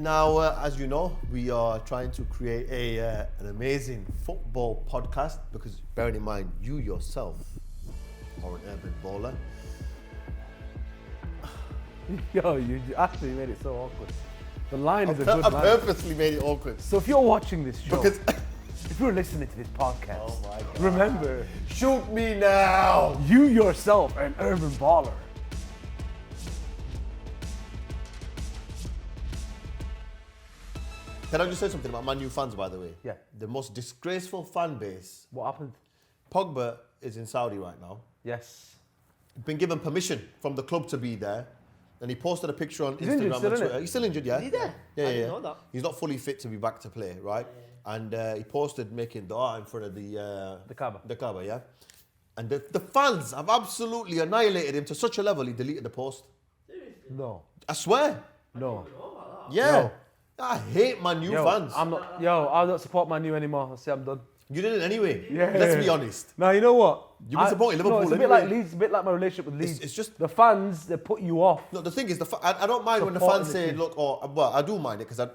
Now, as you know, we are trying to create an amazing football podcast because, bearing in mind, you yourself are an urban baller. Yo, you actually made it so awkward. The line is a good I line. purposely made it awkward. So if you're watching this show, Because if you're listening to this podcast, oh my God. remember, Shoot me now! you yourself are an urban baller. Can I just say something about Man U fans, by the way? Yeah. The most disgraceful fan base. What happened? Pogba is in Saudi right now. Yes. Been given permission from the club to be there. And he posted a picture on He's Instagram injured still, and Twitter. innit? He's still injured, yeah. Is he there? Yeah, I didn't know that. He's not fully fit to be back to play, right? And he posted making dua in front of the Kaaba. The Kaaba, yeah. And the fans have absolutely annihilated him to such a level he deleted the post. No. I swear. No. Yeah. No. I hate Man U fans. I don't support Man U anymore. I say I'm done. You did it anyway. Yeah. Let's be honest. Now, you know what? You've been supporting Liverpool No, it's a bit anyway. like Leeds, it's a bit like my relationship with Leeds. It's just... The fans, they put you off. No, the thing is, I don't mind when the Supporting fans the say, team. look, or well, I do mind it because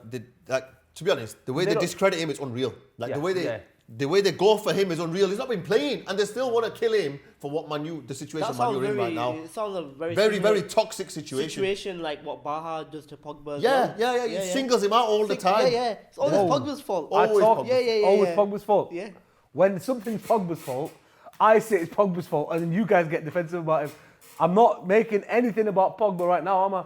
to be honest, the way They they don't- discredit him is unreal. Like Yeah, the way they go for him is unreal. He's not been playing, and they still want to kill him for what the situation That Man sounds U are in right now. It sounds a very Very, similar very toxic situation. like what Baha does to Pogba. As Yeah, well. He singles him out all the time. Yeah. It's always No. Pogba's fault. Always Pogba's Yeah. Always Pogba's fault. Yeah. When something's Pogba's fault, I say it's Pogba's fault, and then you guys get defensive about him. I'm not making anything about Pogba right now, am I?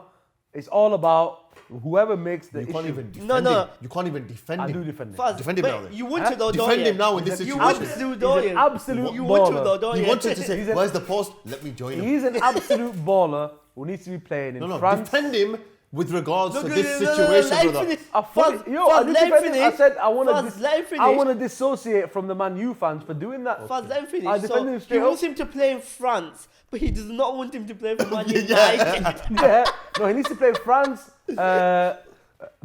It's all about whoever makes the You issue. can't even defend No. him. You can't even defend I him. do defend him. Faz, Defend him but now then. You want to though, don't Defend you? him now in this You situation. want to do, don't He's you? an absolute You want to baller. though, don't you? He wanted to say, He's an- where's the post? Let me join him. He's an absolute baller who needs to be playing in No, France. defend him with regards to No, this no, situation, let him brother. finish. I Faz, did defend him. I said I want Faz, let him to. finish. I want to dissociate from the Man U fans for doing that. Faz, let him finish. I defended him He straight wants up. him to play in France, but he does not want him to play for Man United. Yeah, no, he needs to play in France,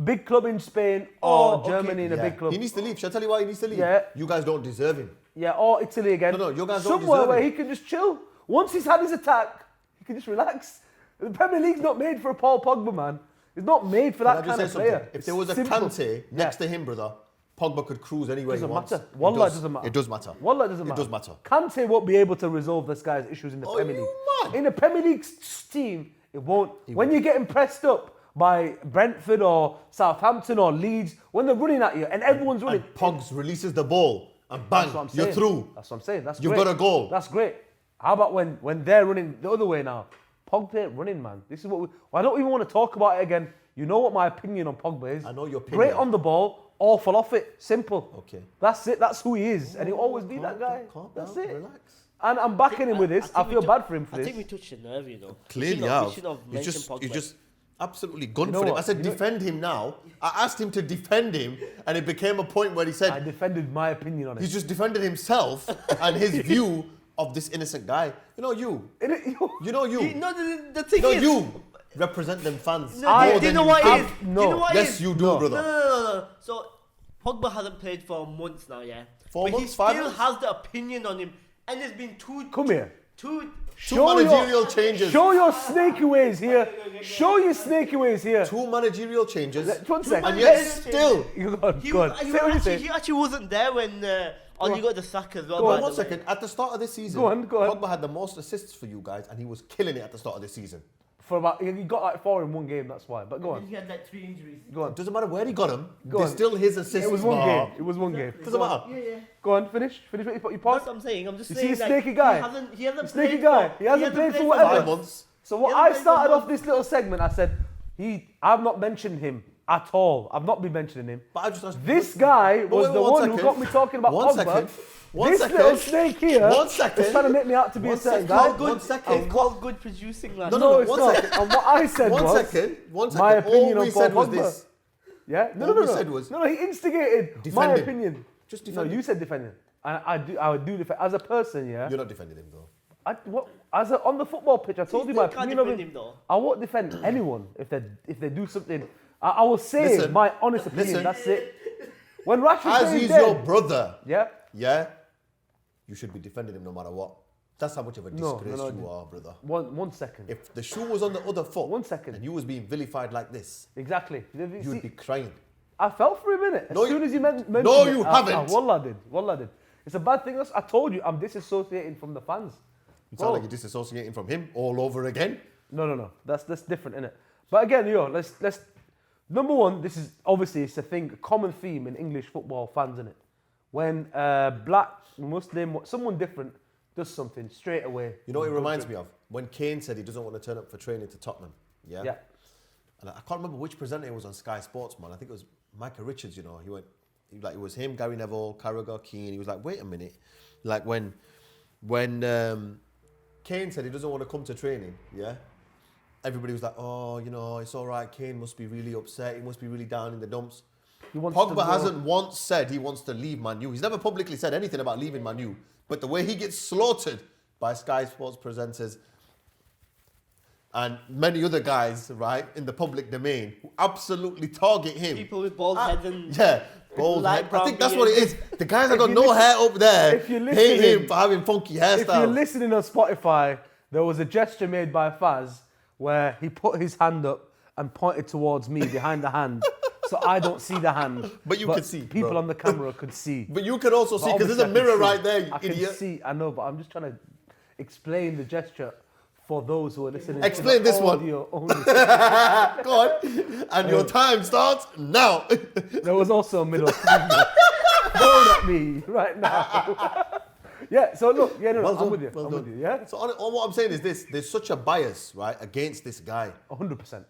big club in Spain, or okay. Germany in a big club. He needs to leave. Shall I tell you why he needs to leave? Yeah. You guys don't deserve him. Yeah, or Italy again. No, you guys don't Somewhere deserve where it. he can just chill. Once he's had his attack, he can just relax. The Premier League's not made for a Paul Pogba, man. It's not made for Can I that just kind say of something? player. If there was a Simple. Kante next to him, brother, Pogba could cruise anywhere Doesn't he wants. matter. It Wallah, does. doesn't matter. It does matter. Wallah, doesn't It matter. does matter. Kante won't be able to resolve this guy's issues in the Oh, Premier you League. mad? In the Premier League team, it won't. When you're getting pressed up by Brentford or Southampton or Leeds, when they're running at you and everyone's running, And Pogs releases the ball and bang, that's what I'm you're saying. through. That's what I'm saying. That's You've great. got a goal. That's great. How about when they're running the other way now? Pogba ain't running, man. This is what I don't even want to talk about it again. You know what my opinion on Pogba is. I know your opinion. Great on the ball, awful off it. Simple. Okay. That's it. That's who he is. And he'll always be that guy. Calm That's down, it. relax. And I'm backing him with this. I feel bad for him for I think we this. touched a nerve, you know. Clearly, we have. should have You mentioned just, Pogba. you just absolutely gunned You know for him. what? I said, You know- defend him now. I asked him to defend him, and it became a point where he I said defended my opinion on it. he's just defended himself and his view of this innocent guy. You know you. You know you. No, the thing No, is... you represent them fans. No, more do you than know what do. it is? Do you know what it Yes, is? you do, No. brother. No. So, Pogba hasn't played for months now, yeah? 4 but months, he 5 still months? has the opinion on him. And there's been two... Come here. Two... Two managerial changes. Show your snaky ways here. Show your snaky ways here. Two managerial changes. One second. And yet managerial still. You go on, He, go on. was, Say what you say. he actually wasn't there when Oli got the sack as well. Go by on, the One way. second. At the start of this season, Go on. Pogba had the most assists for you guys, and he was killing it at the start of this season. For about, he got like 4 in one game, that's why. But go on. He had like 3 injuries. Go on. It doesn't matter where he got him. Go There's on. still his assists. It was one bar. game. It was one game. Doesn't matter. Yeah. Go on, finish what you That's point. what I'm saying. I'm just You saying see a like, snaky guy? He hasn't Snaky played guy. for- He hasn't played for for whatever. 5 months. So what Yeah, I but started it's off this little segment, I said, I've not mentioned him at all. I've not been mentioning him. But I just asked, This guy was wait, the one one who second. got me talking about One Pogba. second. One This second. little snake here 1 second. is trying to make me out to be a One certain second. guy. One Good, second. it's called good producing, lad. No, it's one not. second. And what I said One was, second. my opinion All on we Paul said was Pogba. this. Yeah? No, All we said was- no, he instigated Defend my him. opinion. Just No, defend him. you said defend him. I would do defend. As a person, yeah. You're not defending him, though. On the football pitch, I told you my still can't opinion of defend him. him, though. I won't defend anyone if they do something. I will say Listen, my honest opinion. listen. That's it. When Rashford As plays he's dead, your brother, yeah. yeah, you should be defending him no matter what. That's how much of a disgrace you are, brother. One second. If the shoe was on the other foot, 1 second. and you was being vilified like this, Exactly. you would be crying. I felt for a minute. As soon as you mentioned No, it, you haven't. Wallah did. It's a bad thing. I told you, I'm disassociating from the fans. You sound like you're disassociating from him all over again. No. That's different, innit? But again, let's. Number one, this is obviously it's a common theme in English football fans, innit? When black, Muslim, someone different does something straight away. You know what it reminds me of? When Kane said he doesn't want to turn up for training to Tottenham. Yeah. And I can't remember which presenter was on Sky Sports, man. I think it was Micah Richards. You know, it was him, Gary Neville, Carragher, Keane. He was like, wait a minute, like when Kane said he doesn't want to come to training, yeah. Everybody was like, oh, it's all right. Kane must be really upset. He must be really down in the dumps. Pogba hasn't once said he wants to leave Man U. He's never publicly said anything about leaving Man U. But the way he gets slaughtered by Sky Sports presenters and many other guys, right, in the public domain, who absolutely target him. People with bald heads and... Yeah, bald head. I think that's what it is. The guys that got no hair up there hate him for having funky hairstyles. If you're listening on Spotify, there was a gesture made by Faz where he put his hand up and pointed towards me behind the hand. So I don't see the hand. But you could see. People on the camera could see. But you can also see, because there's a mirror right there, you idiot. I can see, I know, but I'm just trying to explain the gesture for those who are listening. Explain to this one. Only. Go on. And your time starts now. There was also a middle finger thrown at me right now. Yeah, so look, I'm with you. I'm with you, yeah? So all what I'm saying is this, there's such a bias, right, against this guy. 100%.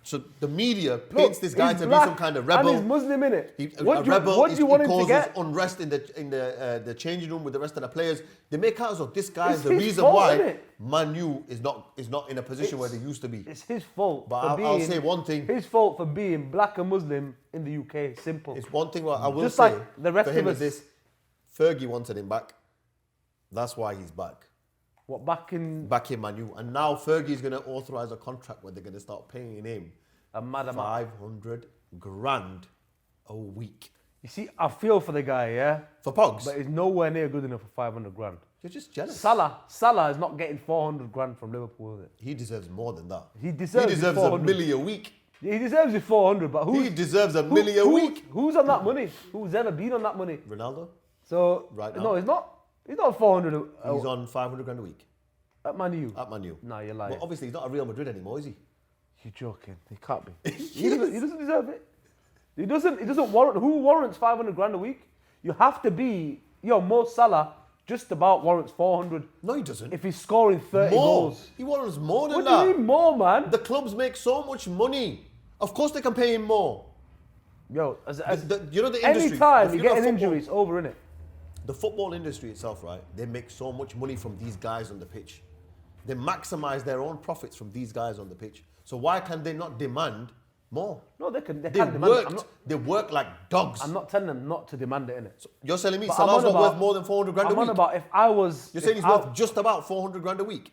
So the media paints this guy to be some kind of rebel. And he's Muslim, innit? What do you want him to get? Unrest in the changing room with the rest of the players. They make out as though this guy is the his reason fault, why innit? Man U is not in a position where they used to be. It's his fault. But I'll say one thing. His fault for being black and Muslim in the UK. Simple. It's one thing what I will Just say like the rest for him of is us. this. Fergie wanted him back. That's why he's back. What, back in Man U. And now Fergie's going to authorize a contract where they're going to start paying him a mad amount. 500 grand a week. You see, I feel for the guy, yeah? For Pogs? But he's nowhere near good enough for 500 grand. You're just jealous. Salah is not getting 400 grand from Liverpool, is it? He deserves more than that. He deserves a million a week. He deserves his 400, but he deserves a million a week. Who's on that money? Who's ever been on that money? Ronaldo? So, right now? No, he's not. He's not 400. He's on 500 grand a week. At Man U? At Man U. No, you're lying. Well, obviously, he's not at Real Madrid anymore, is he? You're joking. He can't be. He doesn't deserve it. He doesn't warrant. Who warrants 500 grand a week? You have to be. Mo Salah just about warrants 400. No, he doesn't. If he's scoring 30 goals. He warrants more than that. What do you mean more, man? The clubs make so much money. Of course they can pay him more. Yo, the industry. Anytime you get an injury, it's over, innit? The football industry itself, right? They make so much money from these guys on the pitch. They maximize their own profits from these guys on the pitch. So why can they not demand more? No, they can demand it. They work like dogs. I'm not telling them not to demand it, innit? So you're telling me Salah's not worth more than 400 grand a week? I'm on about if I was... You're saying he's worth just about 400 grand a week?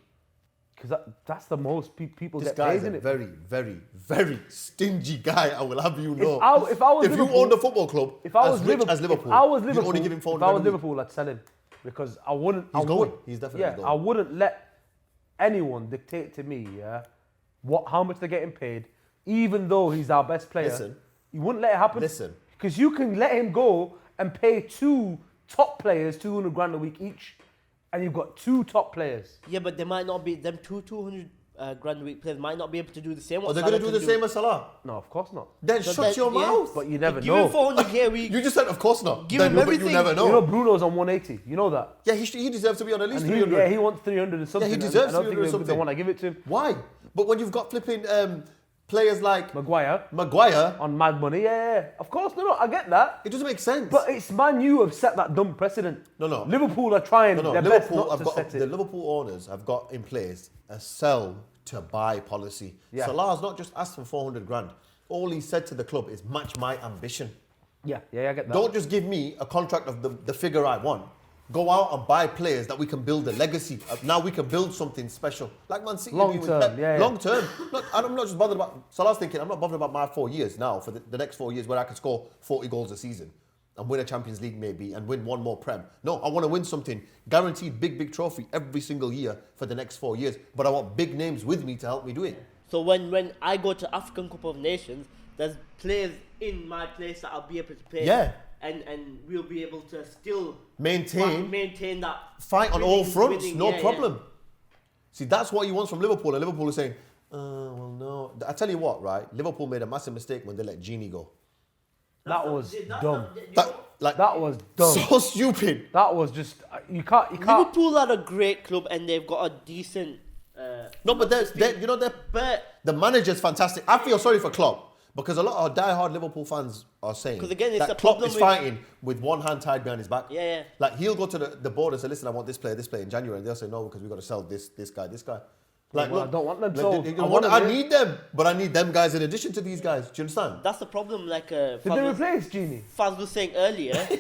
Because that's the most people this get paid, This guy's a very, very, very stingy guy, I will have you know. If you owned a football club as rich as Liverpool, you'd only give him 400 if I was grand a week. Liverpool, I'd sell him. Because I wouldn't... He's definitely going. I wouldn't let anyone dictate to me, how much they're getting paid, even though he's our best player. Listen. You wouldn't let it happen. Listen. Because you can let him go and pay two top players 200 grand a week each, and you've got two top players. Yeah, but they might not be, them 200 grand a week players might not be able to do the same. Are they going to do the same as Salah? No, of course not. Then shut your mouth. But you never give know. him 400k a week. You just said, of course not. Give him everything. You never know. You know Bruno's on 180. You know that. Yeah, he deserves to be on at least and 300. Yeah, he wants 300 and something. Yeah, he deserves 300 I don't think they want to give it to him. Why? But when you've got flipping players like Maguire on mad money, yeah. Of course, no, I get that. It doesn't make sense. But it's Man U have set that dumb precedent. No. Liverpool are trying their best not to set it. The Liverpool owners have got in place a sell to buy policy. Yeah. Salah's not just asked for 400 grand. All he said to the club is match my ambition. Yeah, I get that. Don't just give me a contract of the figure I want. Go out and buy players that we can build a legacy. Now we can build something special. Like Man City. Long term, yeah. Long term. I'm not just bothered about... Salah's thinking, I'm not bothered about my 4 years now, for the next 4 years where I can score 40 goals a season. and win a Champions League maybe and win one more Prem. No, I want to win something. Guaranteed big trophy every single year for the next 4 years. But I want big names with me to help me do it. So when I go to African Cup of Nations, there's players in my place that I'll be able to play. Yeah. And we'll be able to still maintain that fight on all fronts, winning, no problem. See, that's what he wants from Liverpool, and Liverpool is saying, well, no. I tell you what, right? Liverpool made a massive mistake when they let Genie go. That was dumb. That was dumb. So stupid. That was just you can't. Liverpool are a great club, and they've got a decent. No, but the manager's fantastic. I feel sorry for Klopp. Because a lot of die-hard Liverpool fans are saying again, it's that Klopp is fighting with one hand tied behind his back. Yeah. Like, he'll go to the board and say, listen, I want this player in January. And they'll say, no, because we've got to sell this guy. Like, well, look, I don't want them sold. I need them, but I need them guys in addition to these guys. Do you understand? That's the problem. Like, did they replace Genie? Faz was saying earlier. They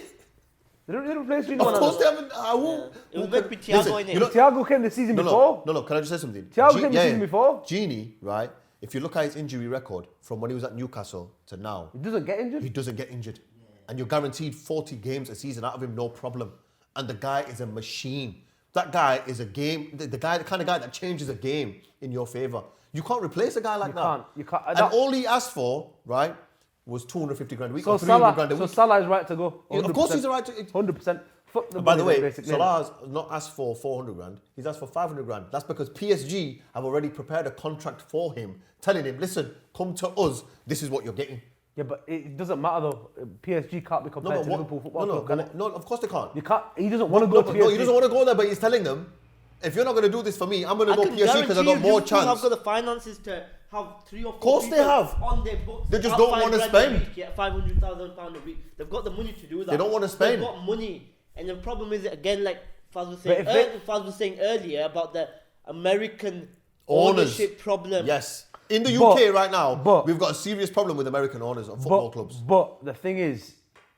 didn't replace Genie. Of course they haven't. It was meant to be Thiago in it. Thiago came the season before. No, can I just say something? Thiago came the season before. Genie, right? If you look at his injury record from when he was at Newcastle to now, he doesn't get injured. He doesn't get injured. Yeah. And you're guaranteed 40 games a season out of him, no problem. And the guy is a machine. That guy is a game, the kind of guy that changes a game in your favour. You can't replace a guy like that. You can't. And all he asked for, right, was 250 grand a week so or 300 grand a week. So Salah is right to go. 100%. Of course he's right to... 100%. By the way, Salah's not asked for 400 grand. He's asked for 500 grand. That's because PSG have already prepared a contract for him, telling him, listen, come to us. This is what you're getting. Yeah, but it doesn't matter though. PSG can't be compared to Liverpool Football Club. No, of course they can't. You can't. He doesn't want to go to PSG. No, he doesn't want to go there, but he's telling them, if you're not going to do this for me, I'm going to go PSG because I've got more chance. I've got the finances to have 3 or 4 Of course people they have. On their books. They just don't want to spend. £500,000 a week. They've got the money to do that. They don't want to spend. They've got money. And the problem is, again, like Faz was saying earlier about the American ownership problem. Yes. In the UK right now, we've got a serious problem with American owners of football clubs. But the thing is,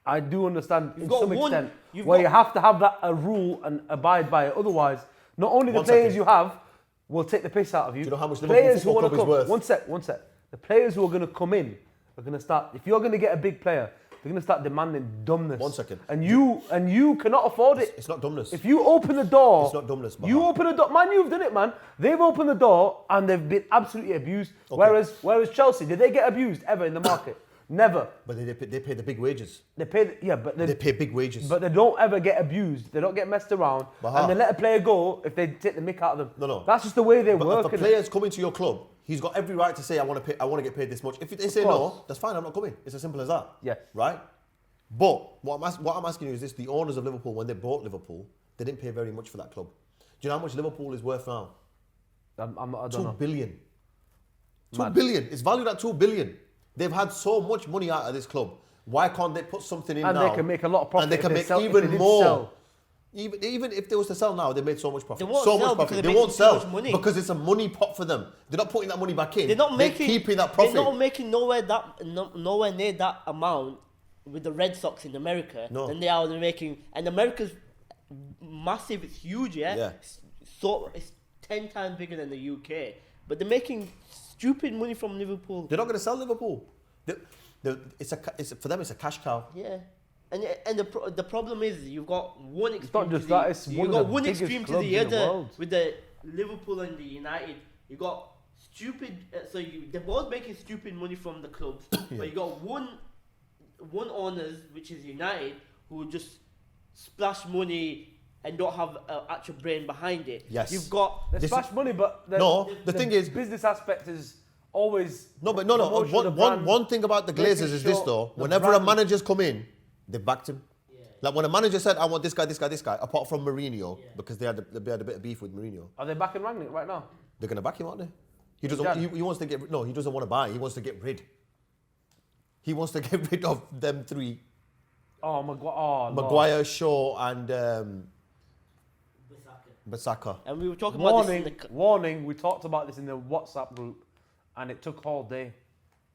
I do understand to some extent where you have to have that a rule and abide by it. Otherwise, not only the players you have will take the piss out of you. Do you know how much Liverpool Football Club is worth? One sec. The players who are going to come in are going to start. If you're going to get a big player, they're going to start demanding dumbness. 1 second. And you cannot afford it. It's not dumbness. If you open the door... It's not dumbness, man. You open the door... Man, you've done it, man. They've opened the door and they've been absolutely abused. Okay. Whereas Chelsea, did they get abused ever in the market? Never. But they pay the big wages. They pay big wages. But they don't ever get abused. They don't get messed around. And they let a player go if they take the mick out of them. No. That's just the way they work. If a player's coming to your club, he's got every right to say, I want to get paid this much. If they say no, that's fine, I'm not coming. It's as simple as that. Yeah. Right? But what I'm asking you is this: the owners of Liverpool, when they bought Liverpool, they didn't pay very much for that club. Do you know how much Liverpool is worth now? I don't know. 2 billion. 2 billion. It's valued at 2 billion. They've had so much money out of this club. Why can't they put something in now? And they can make a lot of profit. And they can make even more. Even if they was to sell now, they made so much profit. They won't sell because it's a money pot for them. They're not putting that money back in. They're keeping that profit. They're not making nowhere near that amount with the Red Sox in America than they're making. And America's massive. It's huge, yeah. So it's 10 times bigger than the UK. But they're making stupid money from Liverpool. They're not going to sell Liverpool. For them, it's a cash cow. Yeah. And the problem is you've got one extreme. It's not just that, it's you've got one extreme to the other world. with the Liverpool and the United. You got stupid. They're both making stupid money from the clubs, but you got one owners, which is United, who just splash money and don't have an actual brain behind it. Yes. You've got they splash money, but the thing is, business aspect is always One thing about the Glazers is this though: whenever a manager's come in, they backed him. Yeah. Like when a manager said, "I want this guy," apart from Mourinho, because they had a bit of beef with Mourinho. Are they backing Rangnick right now? They're gonna back him, aren't they? He doesn't. He wants to get. No, he doesn't want to buy. He wants to get rid. He wants to get rid of them three. Oh, Maguire, Shaw, and Bissaka. And we were talking about this. Warning! We talked about this in the WhatsApp group, and it took all day.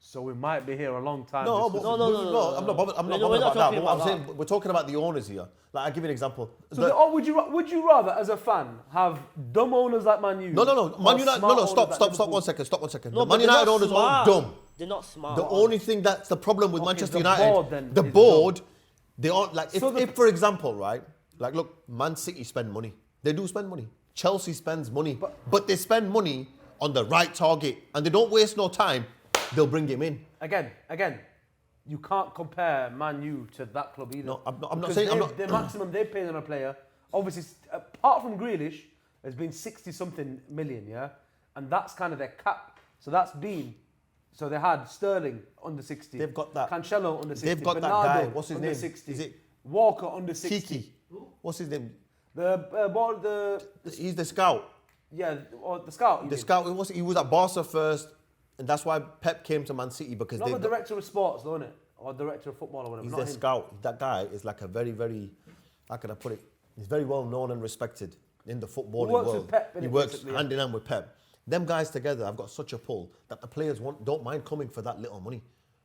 So we might be here a long time. No, I'm not bothered. I'm not bothered about that. But what I'm saying, we're talking about the owners here. Like, I'll give you an example. So, would you rather, as a fan, have dumb owners like Man U? No. Man United. No. Stop 1 second. Stop 1 second. No, the Man United owners are dumb. They're not smart. The only thing that's the problem with Manchester United, the board, They aren't like if for example, right? Like look, Man City spend money. They do spend money. Chelsea spends money, but they spend money on the right target and they don't waste no time. They'll bring him in. Again, you can't compare Man U to that club either. No, I'm not saying the maximum they've paid on a player, obviously, apart from Grealish, has been 60-something million, yeah? And that's kind of their cap. So they had Sterling under 60. They've got that. Cancelo under 60. They've got Bernardo that guy. What's his under name? 60. Is it Walker under 60. Kiki? What's his name? He's the scout. Yeah, or the scout. The scout. He was at Barca first, and that's why Pep came to Man City because not the director of sports, though, isn't it? Or director of football or whatever. He's not the him. scout. That guy is like a very, very, how can I put it? He's very well known and respected in the footballing world. With Pep, he works hand in hand with Pep. Them guys together have got such a pull that the players don't mind coming for that little money.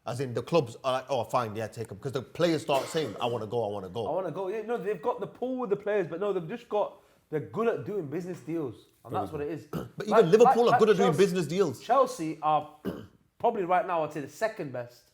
As in the clubs are like, oh fine, yeah, take them. Because the players start saying, I want to go. Yeah, no, they've got the pull with the players, but no, they're good at doing business deals. And that's what it is. But even Liverpool are good at doing business deals. Chelsea are probably right now, I'd say the second best.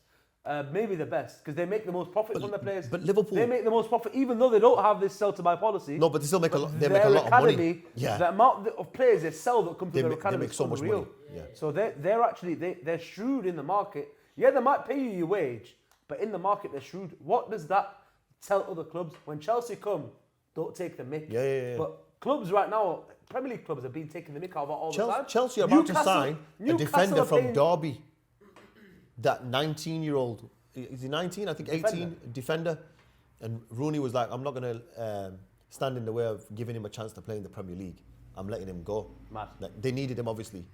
Maybe the best, because they make the most profit from their players. But Liverpool, they make the most profit, even though they don't have this sell to buy policy. No, but they still make a lot. They make a lot of money. Yeah. The amount of players they sell that come to their academy they make so much money. Yeah. So they're shrewd in the market. Yeah, they might pay you your wage, but in the market they're shrewd. What does that tell other clubs? When Chelsea come, don't take the mick. Yeah. But clubs right now, Premier League clubs have been taking the mick out of it all the time. Chelsea are about to sign a defender from Derby. That 19-year-old, is he 19? I think 18 defender. And Rooney was like, I'm not going to stand in the way of giving him a chance to play in the Premier League. I'm letting him go. Mad. Like, they needed him, obviously.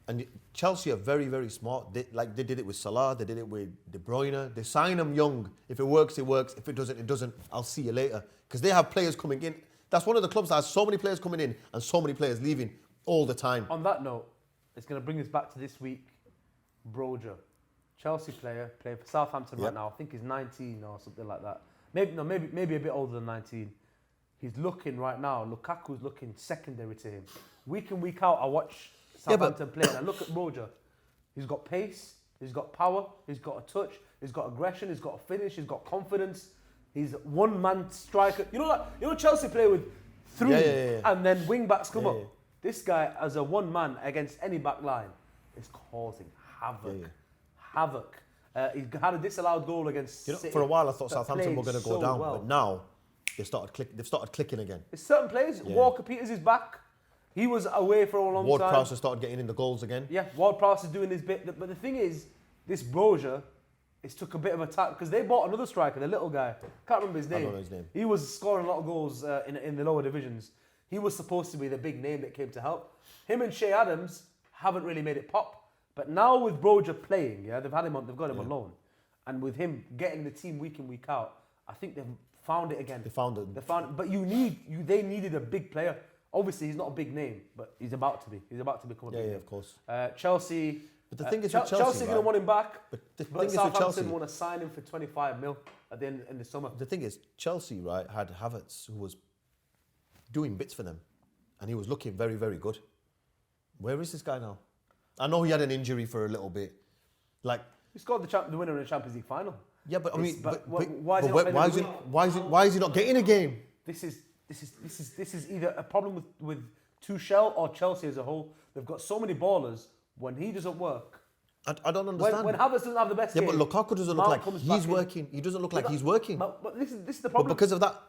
And Chelsea are very, very smart. They did it with Salah. They did it with De Bruyne. They sign them young. If it works, it works. If it doesn't, it doesn't. I'll see you later. Because they have players coming in. That's one of the clubs that has so many players coming in and so many players leaving all the time. On that note, it's going to bring us back to this week. Broja, Chelsea player, playing for Southampton right now. I think he's 19 or something like that. Maybe a bit older than 19. He's looking right now. Lukaku's looking secondary to him. Week in, week out, I watch Southampton play and I look at Broja. He's got pace, he's got power, he's got a touch, he's got aggression, he's got a finish, he's got confidence. He's one-man striker. You know Chelsea play with three and then wing-backs come up. This guy, as a one-man against any back line, is causing havoc. He had a disallowed goal against City. For a while I thought Southampton were going to go down, but now they've started clicking again. There's certain players. Walker Peters is back. He was away for a long time. Ward-Prowse has started getting in the goals again. Yeah, Ward-Prowse is doing his bit. But the thing is, this Broja, it's took a bit of a tack because they bought another striker, the little guy. Can't remember his name. I don't know his name. He was scoring a lot of goals in the lower divisions. He was supposed to be the big name that came to help. Him and Shea Adams haven't really made it pop. But now with Broja playing, they've got him on loan. And with him getting the team week in, week out, I think they've found it again. They found it. But they needed a big player. Obviously, he's not a big name, but he's about to be. He's about to become a big name. Yeah, of course. Chelsea. But the thing is, Chelsea are going to want him back. But the thing But is with Chelsea, Southampton want to sign him for 25 mil at the end in the summer. the thing is, Chelsea, right, had Havertz who was doing bits for them, and he was looking very, very good. Where is this guy now? I know he had an injury for a little bit. Like He scored the winner in the Champions League final. yeah, but I mean, why is he not getting a game? This is either a problem with Tuchel or Chelsea as a whole. They've got so many ballers. When he doesn't work, I don't understand. When Havertz doesn't have the best game, but Lukaku doesn't look like he's working. He doesn't look like he's working. But this is the problem. But because of that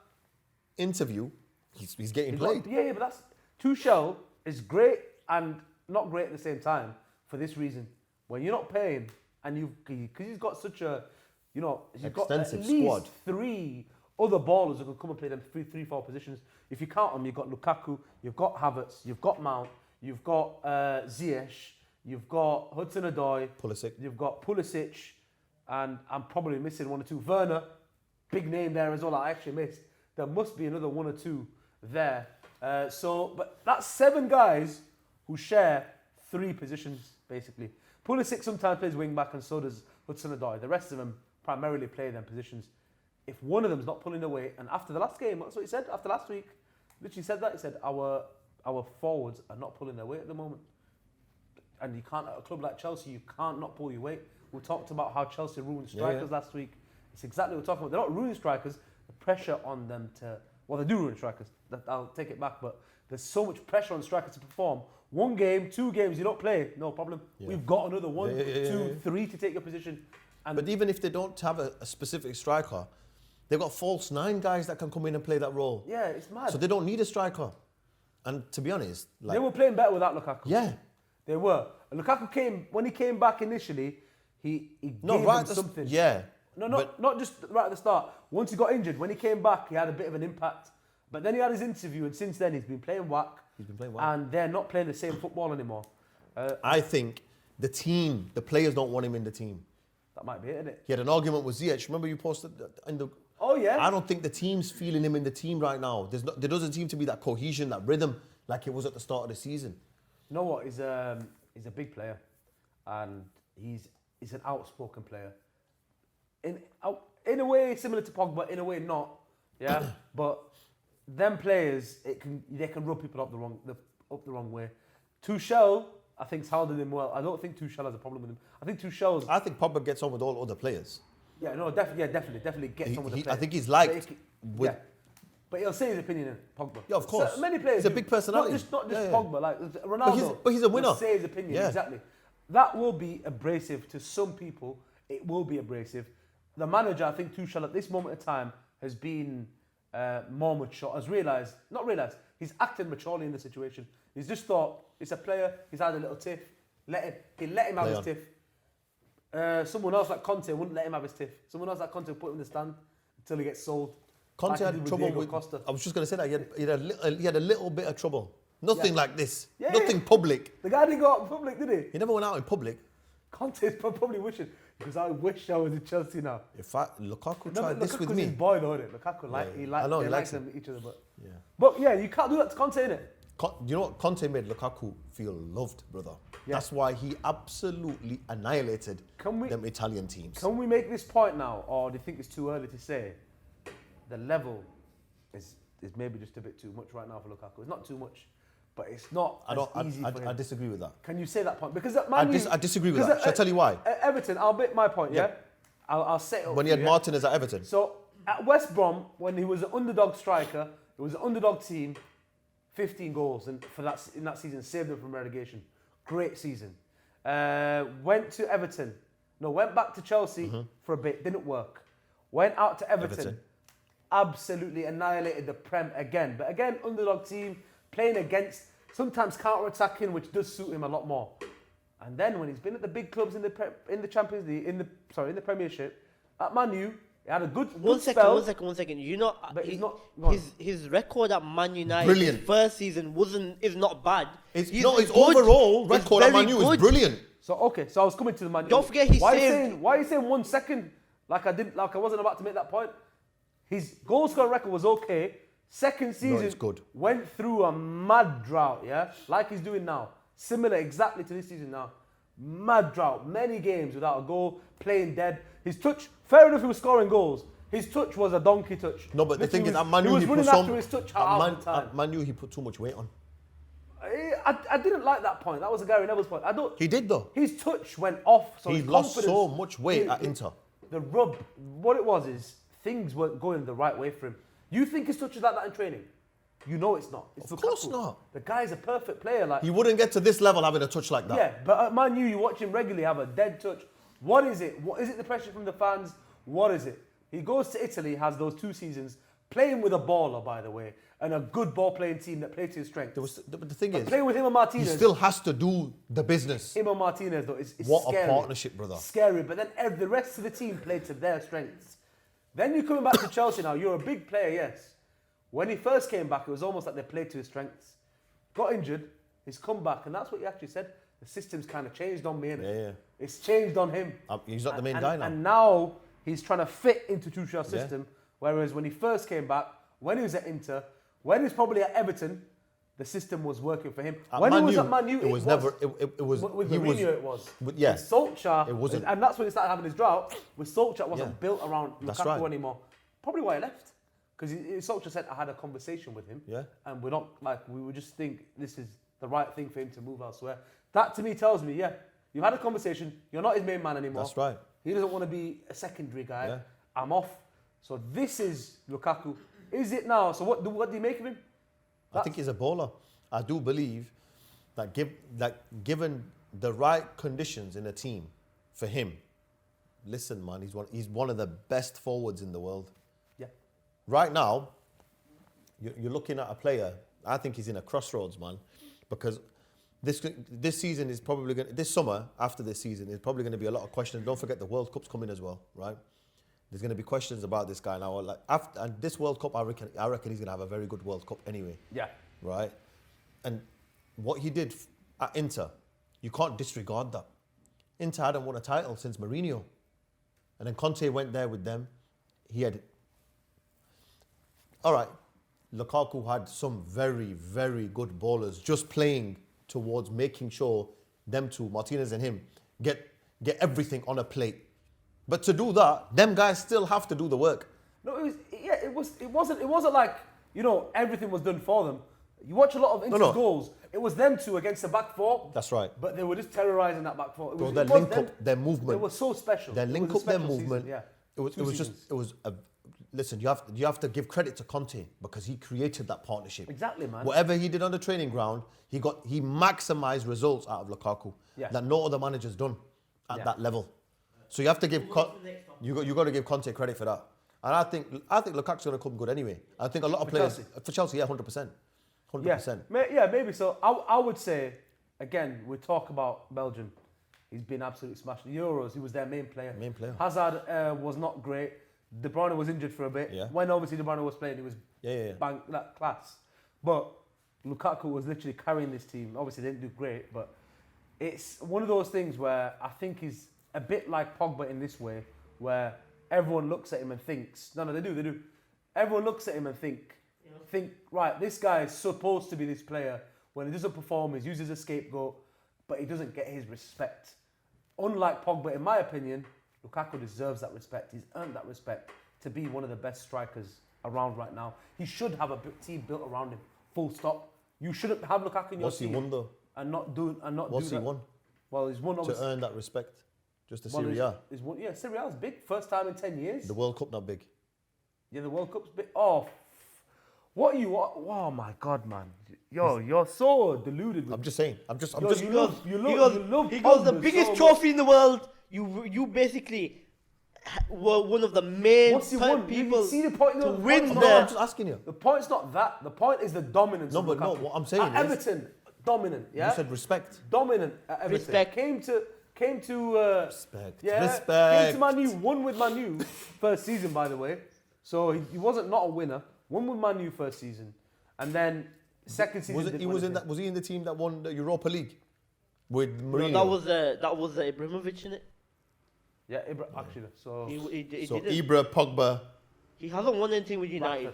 interview, he's getting played. But that's Tuchel is great and not great at the same time for this reason. When you're not paying and because he's got such a, he's got at extensive least squad. 3 other ballers who can come and play them 3-4 positions. If you count them, you've got Lukaku, you've got Havertz, you've got Mount, you've got Ziyesh, you've got Hudson-Odoi, you've got Pulisic, and I'm probably missing 1 or 2. Werner, big name there as well. I actually missed. There must be another 1 or 2 there. But that's 7 guys who share 3 positions basically. Pulisic sometimes plays wing back, and so does Hudson-Odoi. The rest of them primarily play them positions. If one of them's not pulling away, and after the last game, that's what he said. After last week, literally said that. He said our forwards are not pulling their weight at the moment. And you can't, at a club like Chelsea, you can't not pull your weight. We talked about how Chelsea ruined strikers last week. It's exactly what we're talking about. They're not ruining strikers. The pressure on them to... Well, they do ruin strikers. I'll take it back, but there's so much pressure on strikers to perform. 1 game, 2 games, you don't play, no problem. Yeah. We've got another 1, 2, 3 to take your position. And but even if they don't have a specific striker, they've got false 9 guys that can come in and play that role. Yeah, it's mad. So they don't need a striker. And to be honest... They were playing better without Lukaku. Yeah. They were. And Lukaku when he came back initially, he gave them something. Yeah. No, not just right at the start. Once he got injured, when he came back, he had a bit of an impact. But then he had his interview, and since then he's been playing whack. And they're not playing the same football anymore. I think the players don't want him in the team. That might be it, isn't it? He had an argument with Ziyesh. Remember you posted in the... Oh, yeah? I don't think the team's feeling him in the team right now. There doesn't seem to be that cohesion, that rhythm, like it was at the start of the season. You know what? He's a big player. And he's an outspoken player. In a way, similar to Pogba, in a way not. Yeah? But them players, they can rub people up the wrong way. Tuchel, I think, has handled him well. I don't think Tuchel has a problem with him. I think Pogba gets on with all other players. Yeah, no, definitely gets on with the players. I think he's liked. But he'll say his opinion in Pogba. Yeah, of course. So many players. He's a big personality. Not just Pogba, like Ronaldo. But he's a winner. Will say his opinion, exactly. That will be abrasive to some people. It will be abrasive. The manager, I think Tuchel, at this moment in time, has been more mature. He's acted maturely in the situation. He's just thought, it's a player, he's had a little tiff. Let him have his tiff. Someone else like Conte wouldn't let him have his tiff. Someone else like Conte would put him in the stand until he gets sold. Conte had trouble with Costa. I was just going to say that. He had a little bit of trouble. Nothing like this. Yeah, nothing public. The guy didn't go out in public, did he? He never went out in public. Conte's probably wishing, because I wish I was in Chelsea now. In fact, Lukaku tried this with me. Lukaku's his boy, though, isn't it? Lukaku, he likes them each other. Yeah. But yeah, you can't do that to Conte, innit? You know what? Conte made Lukaku feel loved, brother. Yeah. That's why he absolutely annihilated them Italian teams. Can we make this point now, or do you think it's too early to say? The level is maybe just a bit too much right now for Lukaku. It's not too much, but it's not easy for him. I disagree with that. Can you say that point? Because I disagree with that. Shall I tell you why? At Everton, I'll make my point, yeah? I'll set it up. When he had Martinez at Everton. So, at West Brom, when he was an underdog striker, it was an underdog team, 15 goals in that season, saved them from relegation. Great season. Went back to Chelsea for a bit, didn't work. Went out to Everton. Absolutely annihilated the Prem again. But again, underdog team, playing against, sometimes counter-attacking, which does suit him a lot more. And then when he's been at the big clubs in the Champions League, in the Premiership, at Man U, he had a good spell. One second. You know, but he's not his record at Man United, brilliant. His first season is not bad. His overall record at Man U is brilliant. So I was coming to the Man U. Don't forget why are you saying 1 second? Like I wasn't about to make that point. His goal scoring record was okay. Second season went through a mad drought, yeah? Like he's doing now. Similar exactly to this season now. Mad drought. Many games without a goal, playing dead. His touch, fair enough, he was scoring goals. His touch was a donkey touch. No, but the thing is, at Man U, he was running after his touch half the time. At Man U, he put too much weight on. I didn't like that point. That was a Gary Neville's point. He did, though. His touch went off. So he lost so much weight at Inter. The rub, what it was is, things weren't going the right way for him. You think his touch is like that in training? You know it's not. It's of course not. The guy's a perfect player. Like he wouldn't get to this level having a touch like that. Yeah, but at Man U, you watch him regularly have a dead touch. What is it? What is it? The pressure from the fans? What is it? He goes to Italy, has those 2 seasons, playing with a baller, by the way, and a good ball-playing team that plays to his strength. But the thing is, playing with him and Martinez, he still has to do the business. Him and Martinez, though, it's what scary. A partnership, brother. Scary, but then the rest of the team played to their strengths. Then you're coming back to Chelsea now. You're a big player, yes. When he first came back, it was almost like they played to his strengths. Got injured, he's come back, and that's what he actually said. The system's kind of changed on me, innit? Yeah. It's changed on him. He's not the main guy now. And now he's trying to fit into Tuchel's system, whereas when he first came back, when he was at Inter, when he was probably at Everton, the system was working for him. When he was at Man U, it was never. It was with Moutinho. It was. With Solskjaer, it wasn't. And that's when he started having his drought. With Solskjaer, it wasn't built around Lukaku anymore. Probably why he left. Because Solskjaer said I had a conversation with him, and we would just think this is the right thing for him to move elsewhere. That to me tells me, you've had a conversation. You're not his main man anymore. That's right. He doesn't want to be a secondary guy. I'm off. So this is Lukaku. Is it now? So what do you make of him? I think he's a bowler. I do believe that given the right conditions in a team for him, listen, man, he's one of the best forwards in the world. Yeah. Right now, you're looking at a player. I think he's in a crossroads, man, because this season is probably this summer after this season is probably going to be a lot of questions. Don't forget the World Cup's coming as well, right? There's going to be questions about this guy now. Like and this World Cup, I reckon he's going to have a very good World Cup anyway. Yeah. Right. And what he did at Inter, you can't disregard that. Inter hadn't won a title since Mourinho, and then Conte went there with them. He had. All right, Lukaku had some very, very good ballers just playing towards making sure them two, Martinez and him, get everything on a plate. But to do that, them guys still have to do the work. No, it wasn't like, everything was done for them. You watch a lot of Inter's goals, it was them two against the back four. That's right. But they were just terrorising that back four. Their link up, their movement. It was so special. Their link up, their movement. Season, yeah. Listen, you have to give credit to Conte because he created that partnership. Exactly, man. Whatever he did on the training ground, he maximised results out of Lukaku that no other manager's done at that level. So you have to give you got to give Conte credit for that. And I think Lukaku's going to come good anyway. I think a lot of players for Chelsea, 100%. 100%. Yeah, maybe so. I would say, again, we talk about Belgium. He's been absolutely smashed. The Euros, he was their main player. Hazard was not great. De Bruyne was injured for a bit. Yeah. When obviously De Bruyne was playing, he was bang that class. But Lukaku was literally carrying this team. Obviously, they didn't do great, but it's one of those things where I think he's a bit like Pogba in this way, where everyone looks at him and thinks, they do. Everyone looks at him and think, right, this guy is supposed to be this player. When he doesn't perform, he's used as a scapegoat, but he doesn't get his respect. Unlike Pogba, in my opinion, Lukaku deserves that respect. He's earned that respect to be one of the best strikers around right now. He should have a team built around him. Full stop. You shouldn't have Lukaku in your team. What's he won though? What's he won? Well, he's won to earn that respect. Just the Serie A. Serie A is big. First time in 10 years. The World Cup not big. Yeah, the World Cup's big. Oh, my God, man. You're so deluded. I'm just saying. He goes, the biggest trophy in the world. You basically were one of the main people you see the point, to win I'm just asking you. The point's not that. The point is the dominance of Lukaku. What I'm saying at Everton, dominant, yeah? You said respect. Dominant at Everton. Respect. Came to respect. Yeah, respect. Came to Man U, won with Man U first season, by the way. So he wasn't not a winner. Won with Man U first season, and then second season. Was he in the team that won the Europa League with Mourinho? No, that was Ibrahimovic, innit? Yeah, actually. So he Ibra, Pogba. He hasn't won anything with United.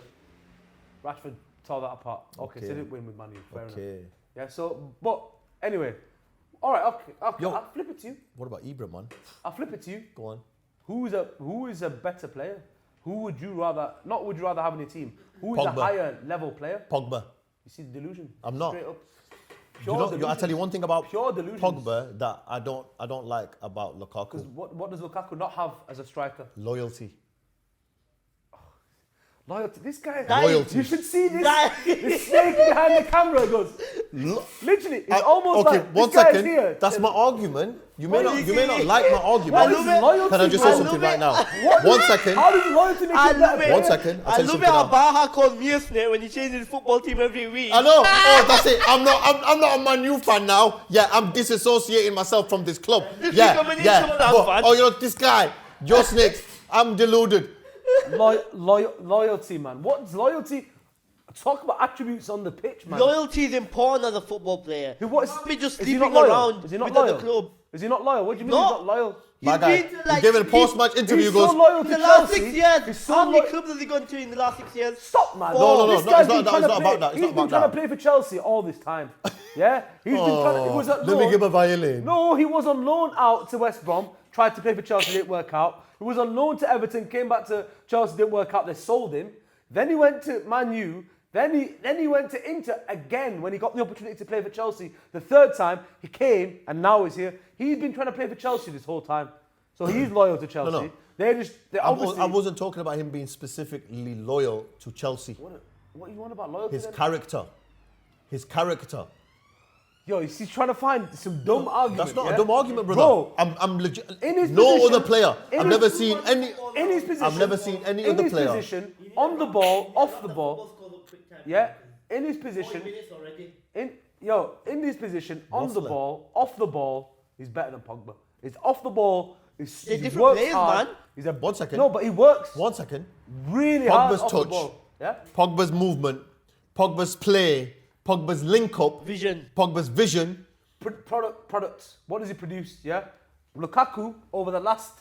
Rashford tore that apart. Okay, so he didn't win with Man U. Fair enough. Yeah. So, but anyway. All right, okay. Yo, I'll flip it to you. What about Ibra, man? I'll flip it to you. Go on. Who is a better player? Who would you rather have in your team? Who is Pogba. a higher level player? Up. You see the delusion? I'm not. Straight up. I'll tell you one thing about pure delusions. Pogba that I don't like about Lukaku. Because what does Lukaku not have as a striker? Loyalty. Loyalty. This guy. Loyalty. You should see this. This snake behind the camera goes. Literally, it's almost okay, like one this guy's second. here. That's my argument. You may not like my argument. Loyalty? Can I just say something right now? One second. How does loyalty make you better? 1 second. I love it how Baha calls me a snake when he changes his football team every week. I know. Oh, that's it. I'm not a Man U fan now. Yeah, I'm disassociating myself from this club. This guy, your snakes. I'm deluded. Loyalty, man. What's loyalty? Talk about attributes on the pitch, man. Loyalty is important as a football player. You can't be just sleeping around with the club. Is he not loyal? What do you mean he's not loyal? My guy, he gave a post-match interview. He's so loyal to in the last Chelsea. 6 years. How many clubs has he gone to in the last 6 years? Stop, man. No, it's not about that. He's been trying to play for Chelsea all this time. Yeah? He's been trying to... He was at loan. Let me give a violin. No, he was on loan out to West Brom, tried to play for Chelsea, didn't work out. He was on loan to Everton, came back to Chelsea, didn't work out, they sold him. Then he went to Man U. Then he went to Inter again when he got the opportunity to play for Chelsea. The third time, he came and now he's here. He's been trying to play for Chelsea this whole time. So he's loyal to Chelsea. No. They obviously. I wasn't talking about him being specifically loyal to Chelsea. What you want about loyalty? His character. His character. Yo, he's trying to find some dumb argument. That's not yeah? a dumb argument, brother. Bro, I'm legit. in his No position- other player. in I've his- never seen any. in his position, I've never seen any in other his player. position, on the ball, off the ball. Yeah, in his position. In his position, on the Waffler. ball, off the ball, he's better than Pogba. He's off the ball. They're He different works players, hard. man. He's a 1 second. No, but he works 1 second. really hard Pogba's off the touch. ball. Yeah. Pogba's movement. Pogba's play. Pogba's link up. Vision. Pogba's vision. Products. What does he produce? Yeah. Lukaku over the last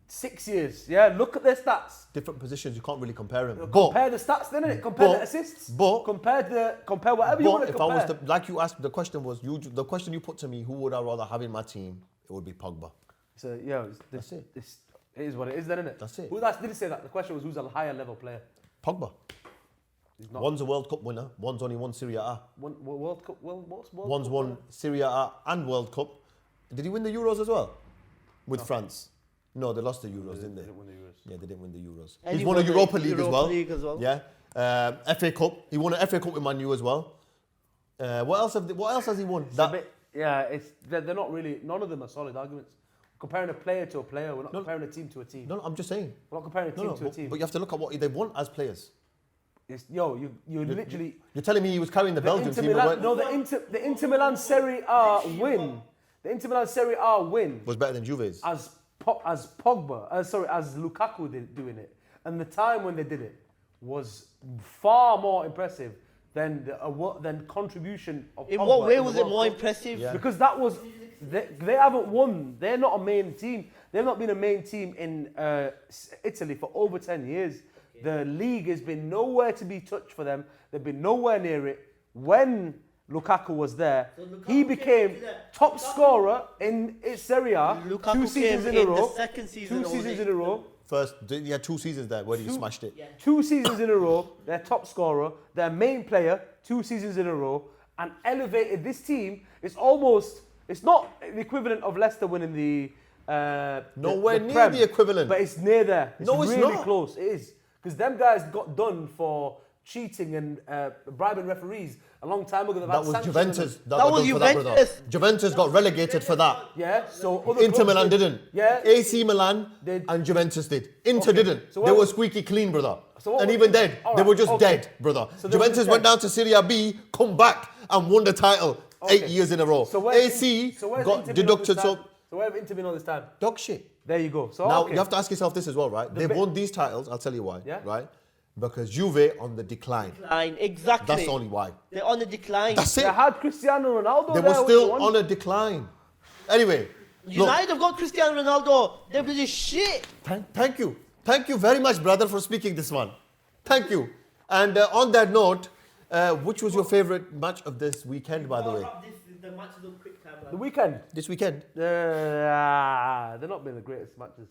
6 years. Yeah. Look at their stats. Different positions. You can't really compare him. Compare the stats, then innit? Compare the assists. Compare whatever you want to if compare. I was to, like you asked, the question you put to me, who would I rather have in my team? It would be Pogba. So yeah, That's it. It is what it is, then, isn't it? That's it. Didn't say that. The question was who's a higher level player. Pogba. He's not. One's a World Cup winner. One's only won Serie A. World Cup. What's World One's Cup? won Serie A and World Cup. Did he win the Euros as well? With France? No, they lost the Euros, didn't they? Didn't win the Euros. Yeah, they didn't win the Euros. And He's he won a won the Europa League as well. Yeah. FA Cup. He won an FA Cup with Man U as well. What else has he won? They're not really. None of them are solid arguments. Comparing a player to a player, we're not comparing a team to a team. No, I'm just saying. We're not comparing a team to a team. But you have to look at what they've won as players. You literally. You're telling me he was carrying the Belgian Inter team. Milan, no, the Inter Milan Serie A win. The Inter Milan Serie A win was better than Juve's. as Pogba, as Lukaku doing it, and the time when they did it was far more impressive than contribution of. In Pogba what way the was it World more Cup. impressive? Yeah. Because that was they haven't won. They're not a main team. They've not been a main team in Italy for over 10 years. The league has been nowhere to be touched for them. They've been nowhere near it. When Lukaku was there, he became top scorer in Serie A Lukaku 2 seasons came in a in row. the second season 2 seasons only. in a row. First, he had 2 seasons there where he smashed it. 2 seasons in a row, their top scorer, their main player, 2 seasons in a row, and elevated this team. It's not the equivalent of Leicester winning the Nowhere the near Prem, the equivalent. but it's near there. It's No, it's really not. close. It is, because them guys got done for cheating and bribing referees a long time ago. They've That had was sanctions Juventus. and- That That got was done for that, brother. Juventus. Juventus got relegated for that. Yeah, so other Inter clubs Milan didn't. Yeah, AC Milan Did. and Juventus did. Inter Okay. didn't. So they what were was- squeaky clean, brother. So what and was- even then, all they right, were just okay. dead, brother. So they were Juventus just went dead. down to Serie B, come back and won the title 8 Okay. years in a row. So where's AC so where's got Inter been all deducted. this So time? So where have Inter been all this time? dog shit. There you go. So Now okay. you have to ask yourself this as well, right? They've bit- won these titles. I'll tell you why. Yeah. Right? Because Juve on the decline. Exactly. That's only why. They're on the decline. That's They it. had Cristiano Ronaldo They there were with still the one- on a decline. Anyway, look, United have got Cristiano Ronaldo. They're bloody shit. thank you. Thank you very much, brother, for speaking this one. Thank you. And on that note, which was your favorite match of this weekend, by the way? The weekend. This weekend? They're not been the greatest matches.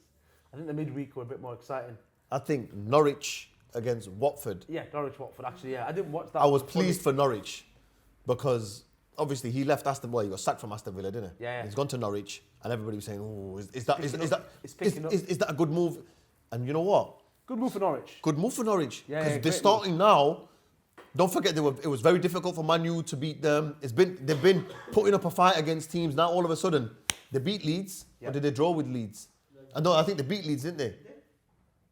I think the midweek were a bit more exciting. I think Norwich against Watford. Yeah, Norwich Watford, actually, yeah. I didn't watch that. I was fully. pleased for Norwich because obviously he left Aston Villa. He got sacked from Aston Villa, didn't he? Yeah. He's gone to Norwich, and everybody was saying, "Oh, is that a good move?" And you know what? Good move for Norwich. Good move for Norwich Yeah, because yeah, they're great starting now. Don't forget, it was very difficult for Man U to beat them. They've been putting up a fight against teams. Now all of a sudden they beat Leeds, Yeah. or did they draw with Leeds? I think they beat Leeds, didn't they?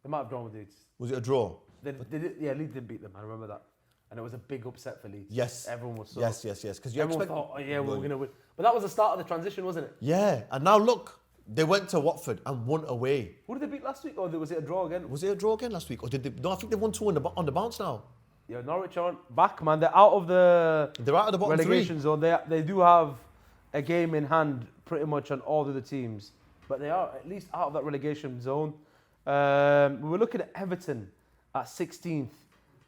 They might have drawn with Leeds. Was it a draw? Leeds did beat them. I remember that. And it was a big upset for Leeds. Yes. Everyone was so... Yes. Because you Everyone expect. thought, we were going to win. But that was the start of the transition, wasn't it? Yeah, and now look, they went to Watford and won away. Who did they beat last week? Or was it a draw again? Was it a draw again last week, or did they? No, I think they won 2 on the bounce now. Yeah, Norwich aren't back, man. They're out of the They're out of the bottom relegation 3. zone. They do have a game in hand pretty much on all of the teams. But they are at least out of that relegation zone. We were looking at Everton at 16th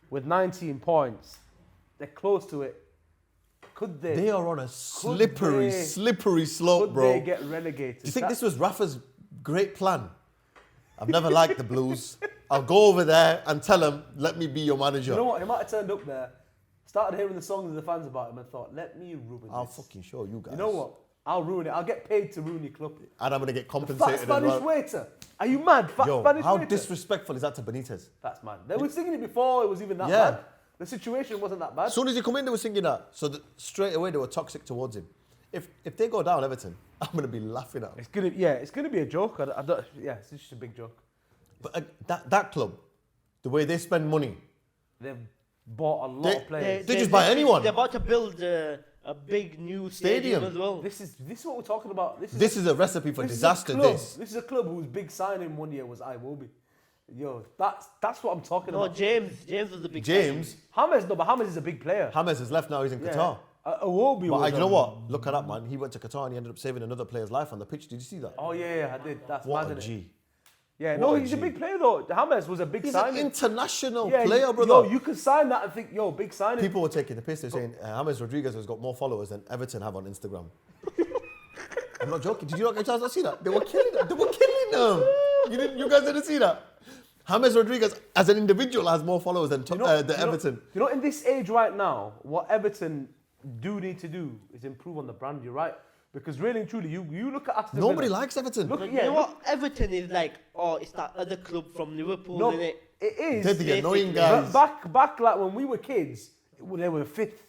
with 19 points. They're close to it. Could they? They are on a slippery slope, Could bro. they get relegated? Do you think this was Rafa's great plan? I've never liked the Blues. I'll go over there and tell him, let me be your manager. You know what? He might have turned up there, started hearing the songs of the fans about him and thought, let me ruin I'll this. fucking show you guys. You know what? I'll ruin it. I'll get paid to ruin your club. And I'm going to get Fat compensated as Spanish well. waiter. Are you mad? Fat Spanish How waiter. disrespectful is that to Benitez? That's mad. They were singing it before it was even that Yeah. bad. The situation wasn't that bad. As soon as you come in, they were singing that. So straight away, they were toxic towards him. If they go down, Everton, I'm going to be laughing at them. It's gonna be a joke. I don't, it's just a big joke. But that club, the way they spend money, They've bought a lot of players. They just buy anyone. They're about to build a big new stadium as well. This is what we're talking about. This is a recipe for disaster. This is a club whose big signing one year was Iwobi. Yo, that's what I'm talking about. James was the big James. James is a big player. James has left now. He's in Qatar. Iwobi But was. you know what? Look at that, man. He went to Qatar and he ended up saving another player's life on the pitch. Did you see that? Oh yeah, I did. That's What mad, a innit? G. Yeah, What a he's a G. big player though. James was a big He's signing. an international Yeah, player, brother. Yo, you can sign that and think, yo, big signing. People were taking the piss. They're saying James Rodriguez has got more followers than Everton have on Instagram. I'm not joking. Did you not get a chance to see that? They were killing them. You guys didn't see that? James Rodriguez, as an individual, has more followers than Everton. You know, in this age right now, what Everton do need to do is improve on the brand. You're right. Because really and truly, you look at Aston Nobody Villa. likes Everton. You know what? Everton is like, it's that other club from Liverpool, No, innit? it is. They're the annoying Basically. guys. But back like when we were kids, they were fifth,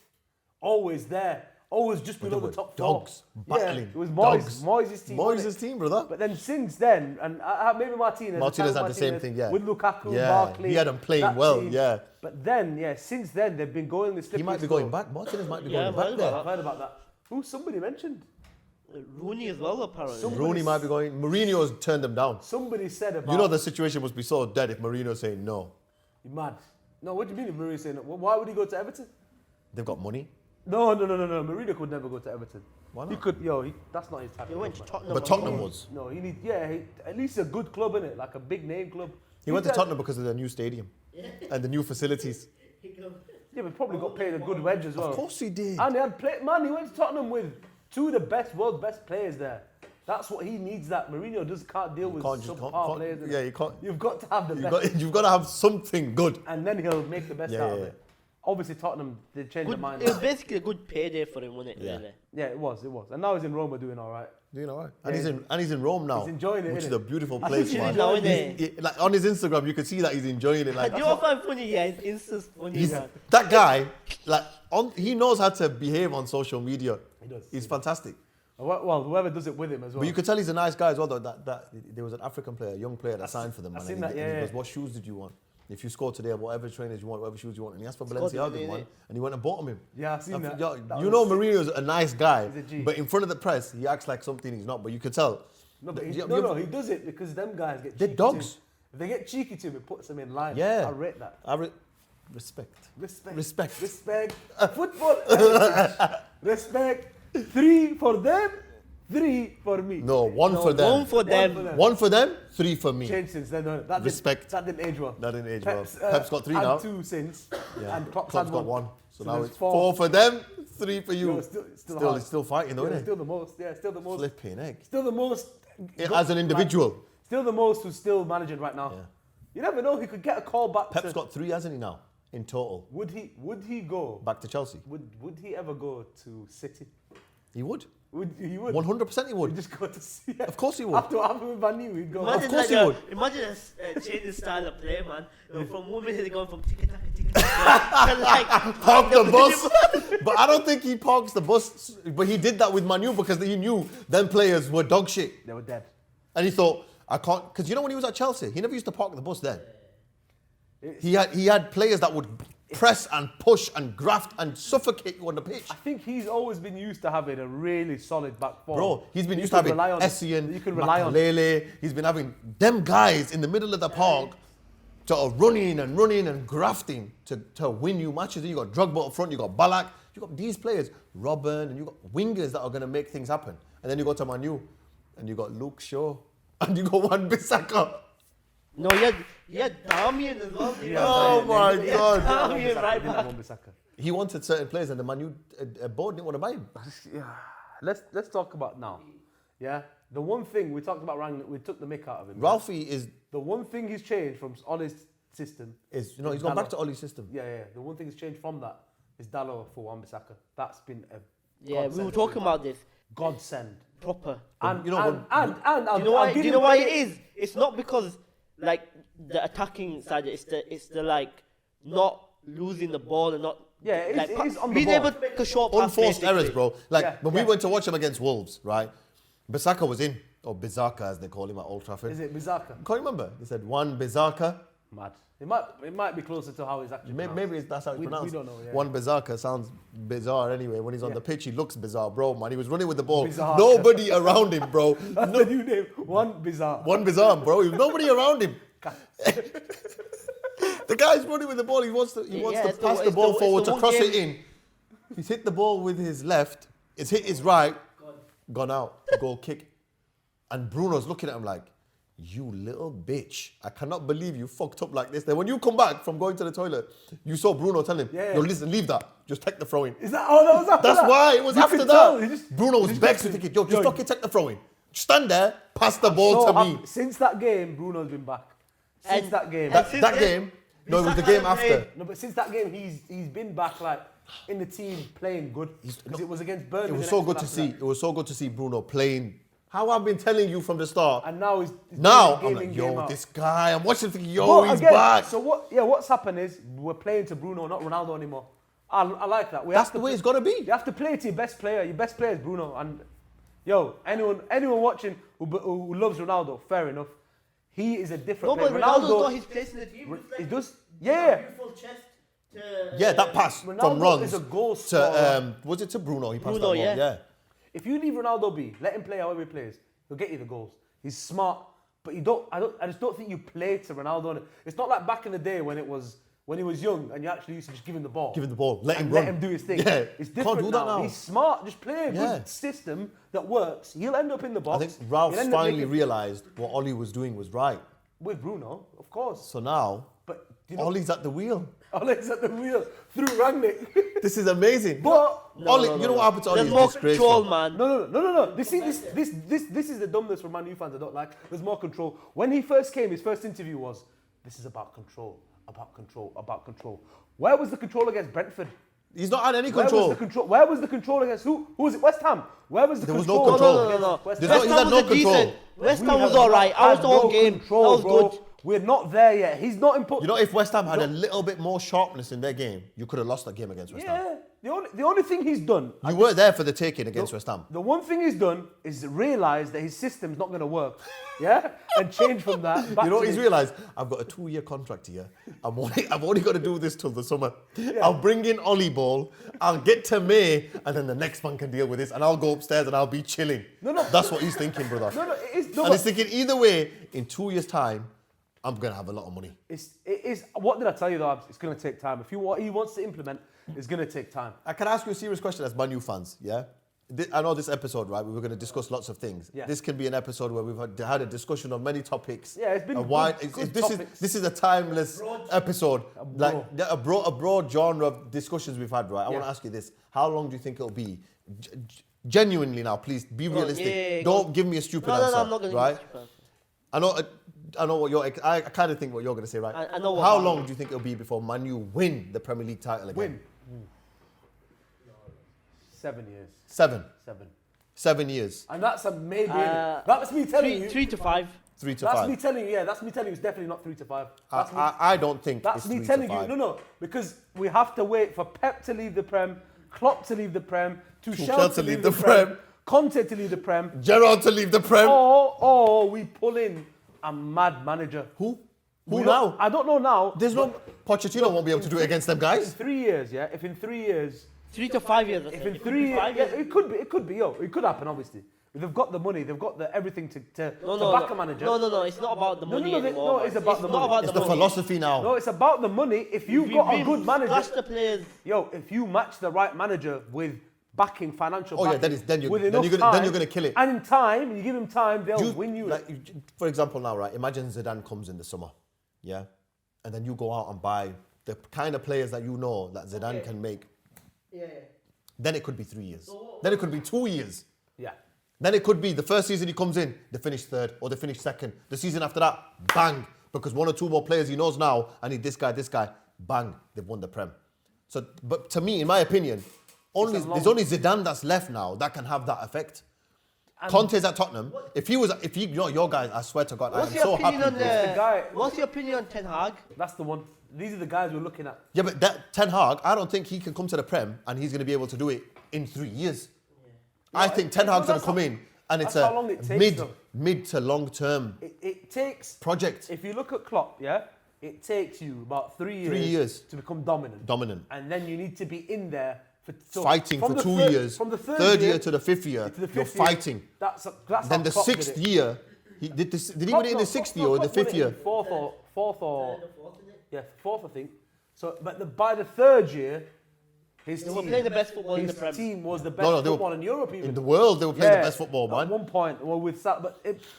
always there, always just below the top dogs, four. battling. It was Dogs. Moyes' team. wasn't Moyes' it? team, brother. But then since then, and maybe Martinez. Martinez Tyrone had the same thing, yeah. With Lukaku, Yeah, Barkley. he had them playing that well, team. yeah. But then, since then, they've been going the slippery He might be slope. going back. Martinez might be Yeah, going back well, there. I've heard about that. Who somebody mentioned? Rooney as well, apparently. Rooney might be going. Mourinho's turned them down. Somebody said about. You know the situation must be so dead if Mourinho's saying no. You're mad. No, what do you mean if Mourinho's saying that? Why would he go to Everton? They've got money. No. Mourinho could never go to Everton. Why not? He could, that's not his type He of went to club, man. Tottenham. But Tottenham was. No, he needs, at least a good club, innit? Like a big name club. He went to Tottenham because of the new stadium and the new facilities. Yeah, but probably got paid a good wedge as well. Of course he did. And he had he went to Tottenham with two of the world's best players there. That's what he needs. That Mourinho just can't deal with subpar players. Yeah, you can't. You've got to have the best, You've got to have something good. and then he'll make the best out of it. Obviously, Tottenham they changed their mind. It was basically a good payday for him, wasn't it? Yeah. Really? Yeah, it was. And now he's in Roma doing all right. You know, right? Yeah. And he's in Rome now. He's enjoying it, which is innit? a beautiful I place, think man. he's enjoying it. Like on his Instagram, you can see that he's enjoying it. Like You know what I find funny? Yeah, his Insta's funny. man. that guy, he knows how to behave on social media. He does. He's fantastic. Well, whoever does it with him as well. But you could tell he's a nice guy as well. Though, that there was an African player, a young player that signed for them. I've Man, seen and that, he yeah. goes, "What shoes did you want? If you score today, whatever trainers you want, whatever shoes you want." And he asked for Scored Balenciaga, today, man, innit? and he went and bought him. Yeah, I've seen that. You That know, was Mourinho's a nice guy, He's a G. but in front of the press, he acts like something he's not. But you could tell. No, but You- he does it because them guys get They're cheeky dogs. To him. If they get cheeky to him, it puts them in line. Yeah. I rate that. Respect. Respect. Football. Respect. 3 for them, 3 for me. No, one for them. One for them. One for them, 3 for me. Changed since then. That Respect. That didn't age well. That didn't age well. Pep's, Pep's got 3 had now. 2 since. Yeah. And Klopp's Klopp's had got 1. So now there's it's 4. 4 for them, 3 for you. No, it's still hard. He's still fighting, though, Yeah, isn't still the most. Yeah, still the most. Flipping egg. Still the most. As an individual. Still the most who's still managing right now. Yeah. You never know. He could get a call back. Pep's got 3, hasn't he now, in total? Would he go? Back to Chelsea. Would he ever go to City? He would. He would. 100% he He'd would. just go to City. Of course he would. After what happened with Van Nieuw, he'd go. Imagine Of course he would. Imagine a change in style of play, man. From 1 minute going from tiki-taka to like Park the bus. But I don't think he parks the bus. But he did that with Manu because he knew them players were dog shit. They were dead. And he thought, I can't. Because you know when he was at Chelsea, he never used to park the bus then. He had players that would press and push and graft and suffocate you on the pitch. I think he's always been used to having a really solid back four. Bro, he's been You used to could having rely on- Essien, you can rely on. Makalele. He's been having them guys in the middle of the park running and grafting to win you matches. Then you got Drogba up front, you got Ballack, you got these players, Robin, and you got wingers that are going to make things happen. And then you go to Manu, and you got Luke Shaw, and you got Wan-Bissaka. No, he had Damian as well. Oh my God. Damian right back. He wanted certain players, and the Manu board didn't want to buy him. Yeah. Let's talk about now. Yeah. The one thing we talked about, we took the mick out of him. Ralphie is The one thing he's changed from Ollie's system he's gone back to Ollie's system. Yeah. The one thing he's changed from that is Dalot for Wan-Bissaka. That's been a Yeah, we were concept. talking about this. godsend. Proper. And You know, Do you know why it is? It's not because like the attacking side. It's the like not losing the ball and not. Yeah, it like, is on the being ball. able to make a short pass. Unforced basically. errors, bro. Like Yeah, when we went to watch him against Wolves, right? Bissaka was in, or Bizarka as they call him at Old Trafford. Is it Bizarka? Can't you remember? He said one Bizarka. Mad. It might be closer to how it's actually pronounced. Maybe that's how it's We pronounced. don't know, yeah. One Bizarka sounds bizarre anyway. When he's on the pitch, he looks bizarre, bro, man. He was running with the ball. Bizarre. Nobody around him, bro. That's the new name. One Bizarre. One bizarre, bro. Nobody around him. The guy's running with the ball. He wants to pass the ball forward to cross it in. He's hit the ball with his left. It's hit his right. Gone out. Goal kick. And Bruno's looking at him like, you little bitch. I cannot believe you fucked up like this. Then when you come back from going to the toilet, you saw Bruno tell him, yo, listen, leave that. Just take the throw in. Is that? Oh, that was after That's that. why. It was You after could that. tell. Bruno was vexed with thinking, yo, just fucking take the throw in. Just stand there, pass the ball to me. Since that game, Bruno's been back. Since that game. That game, no, it was the game after. No, but since that game, he's been back like in the team playing good. Because it was against Burnley. It was so good to see. It was so good to see Bruno playing. How I've been telling you from the start. And now he's now game I'm in, like, game yo, out. this guy. I'm watching thinking, yo, But he's again, back. So what's happened is we're playing to Bruno, not Ronaldo anymore. I like that. That's the way it's got to be. You have to play to your best player. Your best player is Bruno. And yo, anyone watching who loves Ronaldo, fair enough. He is a different No, player. but Ronaldo's got his place in the team. He does. Yeah. Beautiful chest. Yeah, that pass Ronaldo from Rons is a goal to scorer. was it to Bruno? He passed Bruno, that ball. Yeah. If you leave Ronaldo be, let him play however he plays, he'll get you the goals. He's smart, but I just don't think you play to Ronaldo. It's not like back in the day when he was young and you actually used to just give him the ball. Give him the ball. Let him and run. let him do his thing. Yeah. It's Can't different do that now. He's smart. Just play a Yeah. good system that works. He'll end up in the box. I think Ralph's He'll end up finally making- realised what Ollie was doing was right. with Bruno, of course. So now, But do you know, Ollie's at the wheel. Ollie's at the wheel through Rangnick. This is amazing. But Ollie, you know what happened to Ollie? There's It's more disgraceful. control, man. No. This is the dumbness from Man U fans I don't like. There's more control. When he first came, his first interview was, "This is about control, about control, about control." Where was the control against Brentford? He's not had any Where control. was the control? Where was the control against who? Who was it? West Ham. Where was the There was no control? control. No. West There's Ham. no- he's had no control. West We Ham was have alright. not I was had the whole no game. control, That was bro. good. We're not there yet. He's not important. You know, if West Ham had a little bit more sharpness in their game, you could have lost that game against West Ham. Yeah. The only thing he's done. You were there for the taking against West Ham. The one thing he's done is realise that his system's not going to work. Yeah? And change from that. Back You know to what he's this. realised? I've got a 2-year contract here. I've only got to do this till the summer. I'll bring in Ollie Ball. I'll get to May, and then the next one can deal with this. And I'll go upstairs and I'll be chilling. No. That's what he's thinking, brother. No, it is. No, And but he's thinking either way, in 2 years' time, I'm gonna have a lot of money. it is. What did I tell you though? Abs? It's going to take time. If what he wants to implement, it's going to take time. I can ask you a serious question as Man U fans, yeah? I know this episode, right? We were going to discuss lots of things. Yeah. This can be an episode where we've had a discussion on many topics. Yeah, it's been good this topics. is a timeless episode, a broad genre of discussions we've had, right? I want to ask you this: how long do you think it'll be? Genuinely, now, please be realistic. yeah, Don't give me a stupid answer, No, I'm not going to right? give you a stupid answer. I know what I kind of think what you're going to say, right? I know what How I'm- long do you think it'll be before Man U win the Premier League title again? Win. 7 years. 7 years. And that's a maybe. That's me telling you. 3 to 5. 3 to That's 5. me telling you. Yeah, that's me telling you. It's definitely not 3 to 5. That's me. I don't think That's it's me 3 telling to 5. you. No, because we have to wait for Pep to leave the Prem, Klopp to leave the Prem, Tuchel to leave the Prem, Conte to leave the Prem, Gerrard to leave the Prem. or we pull in a mad manager. Who We don't- now? I don't know now. There's no Pochettino won't be able to do it against them In guys. 3 years, yeah. If in 3 years, 3 to 5 years. I if said. in It could 3 be years, 5 yeah, years. it could be, it could happen. Obviously, if they've got the money, they've got the everything to back a manager. No. It's not about the money anymore. no, it's about the money. It's the philosophy now. No, it's about the money. If you've got a good manager, Flash the players. yo, if you match the right manager with backing, financial Oh, yeah, backing, then you're with gonna- enough then you're time, gonna kill it. And in time, you give him time, they'll Do you- win you. like, for example, now, right? Imagine Zidane comes in the summer, yeah, and then you go out and buy the kind of players that you know that Zidane can make. Yeah. Then it could be 3 years. Then it could be 2 years. Yeah. Then it could be the first season he comes in, they finish third or they finish second. The season after that, bang, because 1 or 2 more players he knows now, I need this guy, bang, they've won the Prem. So, but to me, in my opinion, There's only Zidane that's left now that can have that effect. Conte's at Tottenham. Your guys, I swear to God, I'm so happy. What's your opinion on Ten Hag? That's the one. These are the guys we're looking at. Yeah, but Ten Hag, I don't think he can come to the Prem and he's going to be able to do it in 3 years. Yeah. I think Ten Hag's going to come in and it's a mid to long term it takes project. If you look at Klopp, it takes you about 3 years to become dominant. And then you need to be in there fighting for 2 years. From the third year to the fifth year, you're fighing. That's then the sixth year, did he win it in the sixth year or the fifth year? Fourth, I think. So, but by the third year, his team were playing the best football in the Prem. His team was the best football in Europe, even in the world. They were playing the best football, man. At one point, with Salah,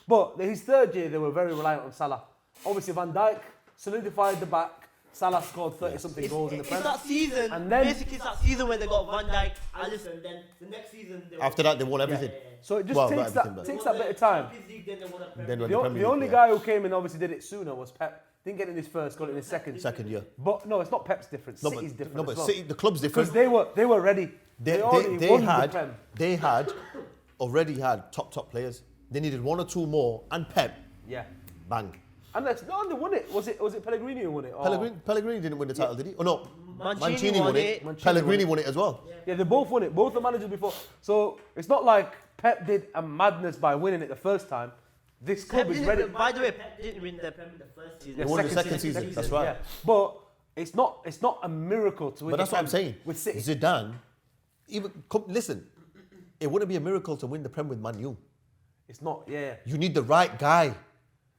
but his third year, they were very reliant on Salah. Obviously, Van Dijk solidified the back. Salah scored 30-something goals in the Prem. It's that season, and then basically it's that season where they got Van Dijk, Alisson, then the next season... After that, they won everything. So it just takes that bit of time. The only guy who came in obviously did it sooner was Pep. Didn't get in his first, got it in his second. Second year. But no, it's not Pep's different. City's different. No, but City, the club's different. Because they were ready. They had already had top players. They needed one or two more, and Pep. Yeah. Bang. And they won it. Was it Pellegrini who won it? Pellegrini didn't win the title, did he? Oh no, Mancini won it. Pellegrini won it as well. Yeah, they both won it. Both the managers before. So it's not like Pep did a madness by winning it the first time. This club is ready. By the way, Pep didn't win the Premier the first season. They won the second season. That's right. Yeah. But it's not a miracle to win. But that's what I'm saying. With City, Zidane, listen, it wouldn't be a miracle to win the Prem with Man U. It's not. Yeah. You need the right guy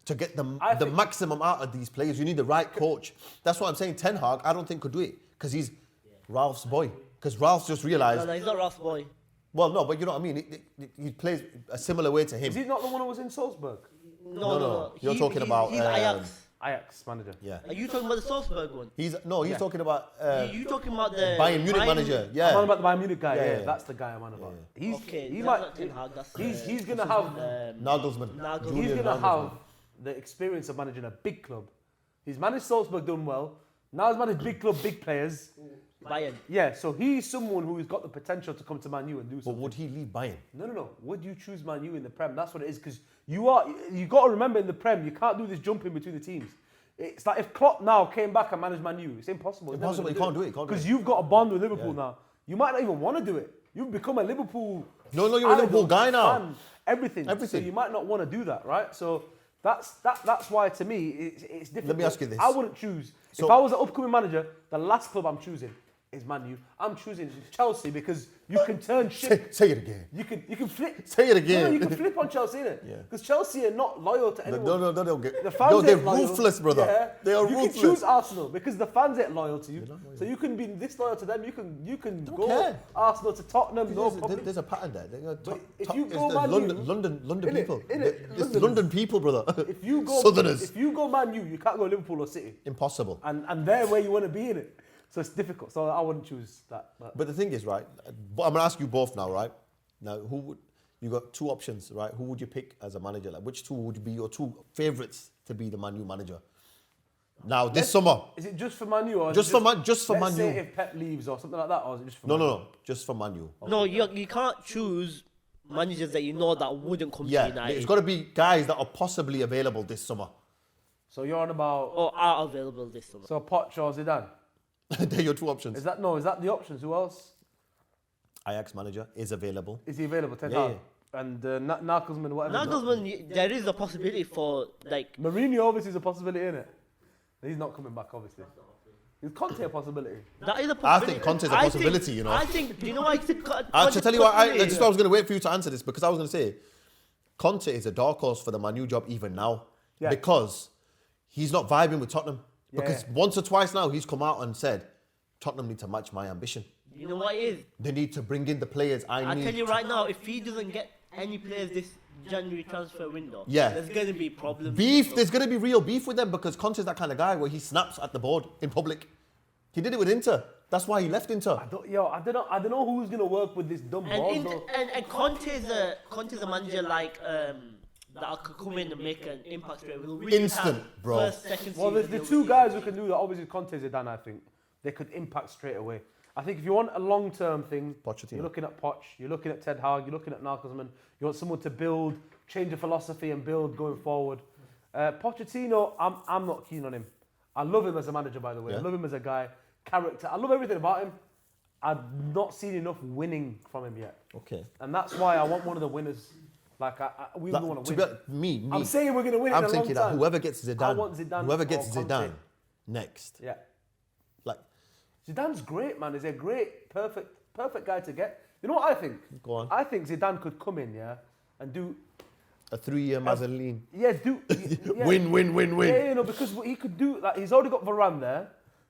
to get the maximum out of these players. You need the right coach. That's what I'm saying. Ten Hag, I don't think could do it because he's Ralph's boy. Because Ralph's just realised. No, he's not Ralph's boy. Well, no, but you know what I mean. He plays a similar way to him. Is he not the one who was in Salzburg? No. You're talking about he's Ajax manager. Yeah. Are you talking about the Salzburg one? He's talking about. You talking about the Bayern Munich manager? Yeah. I'm on about the Bayern Munich guy. Yeah, that's the guy I'm on about. Yeah. He's gonna have Nagelsmann. He's gonna have the experience of managing a big club. He's managed Salzburg done well. Now he's managed big club, big players. Bayern. Yeah, so he's someone who's got the potential to come to Man U and do something. But would he leave Bayern? No. Would you choose Man U in the Prem? That's what it is. Because you got to remember in the Prem, you can't do this jumping between the teams. It's like if Klopp now came back and managed Man U, it's impossible. You can't do it. Because you've got a bond with Liverpool now. You might not even want to do it. You've become a Liverpool. No, you're a Liverpool guy now. Fan, everything. So you might not want to do that, right? So that's why to me it's different. Let me ask you this. I wouldn't choose. If I was an upcoming manager, the last club I'm choosing is Man U. I'm choosing Chelsea because you can turn shit. Say it again. You can flip. Say it again. No, you can flip on Chelsea, innit? Yeah. Because Chelsea are not loyal to anyone. No, the fans they're loyal. ruthless, brother. Yeah. They are ruthless. You can choose Arsenal because the fans ain't loyal to you. So you can be disloyal to them. You can go Arsenal to Tottenham. There's a pattern there. If you go Man U, London people. It's London people, brother. If you go Southerners. If you go Man U, you can't go Liverpool or City. Impossible. And they're where you want to be in it. So it's difficult. So I wouldn't choose that. But the thing is, right? I'm gonna ask you both now, right? Now, you got two options, right? Who would you pick as a manager? Like, which two would be your two favourites to be the Man U manager? Now, this summer. Is it just for Man U or just for Man U? Let's say if Pep leaves or something like that, or is it just for Man U? No, just for Man U. No, you can't choose managers that you know that wouldn't come to United. Yeah, it's got to be guys that are possibly available this summer. So you're on about... Or are available this summer. So Poch or Zidane? They're your two options. Is that the options? Who else? Ajax manager is available. Is he available? Ten Hag? And Nagelsmann, whatever. Nagelsmann, there is a possibility for like... Mourinho obviously is a possibility, isn't it? He's not coming back, obviously. Is Conte a possibility? That is a possibility. I think Conte's a possibility, you know. I think, do you know why I think Conte I tell you what, I was going to wait for you to answer this because I was going to say, Conte is a dark horse for the Man U job even now. Yeah. Because he's not vibing with Tottenham. Because once or twice now, he's come out and said, Tottenham need to match my ambition. You know what it is? They need to bring in the players I need. I tell you right now, if he doesn't get any players this January transfer window, there's going to be problems. There's going to be real beef with them because Conte's that kind of guy where he snaps at the board in public. He did it with Inter. That's why he left Inter. I don't know who's going to work with this dumb ball. And Conte's a manager like... that could come in and make an impact straight away. Instant, bro. Well, there's the two guys who can do that. Obviously, Conte and Zidane, I think. They could impact straight away. I think if you want a long-term thing, Pochettino. you're looking at Poch, you're looking at Ten Hag, you're looking at Nagelsmann. You want someone to build, change the philosophy and build going forward. Pochettino, I'm not keen on him. I love him as a manager, by the way. Yeah. I love him as a guy, character. I love everything about him. I've not seen enough winning from him yet. Okay. And that's why I want one of the winners. Like, we don't want to win. Me. I'm saying we're going to win in a long thinking that time. whoever gets I Zidane, want Zidane whoever or gets Conte. Zidane next. Yeah. Like, Zidane's great, man. He's a great, perfect guy to get. You know what I think? Go on. I think Zidane could come in, and do... a 3-year Mazzolini. Yeah, do... Yeah. Win. Yeah, because what he could do... Like, he's already got Varane there.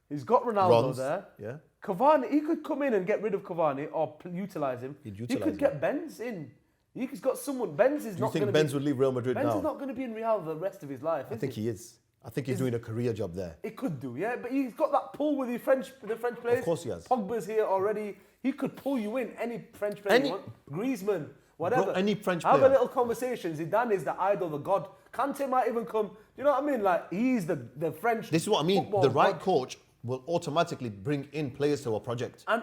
He's got Ronaldo there. Yeah. Cavani, he could come in and get rid of Cavani or utilise him. He'd He utilise could him. get Benz in. He's got someone... Benz is Do you not going think to Benz would leave Real Madrid Benz now? is not going to be in Real the rest of his life, I think he is. I think he's doing a career job there. He could do, yeah, but he's got that pull with the French players. Of course he has. Pogba's here already. He could pull you in any French player you want. Griezmann, whatever. Bro, any French Have player. a little conversation. Zidane is the idol, the god. Kante might even come. You know what I mean? Like, he's the French. This is what I mean. football The right god. coach will automatically bring in players to a project. And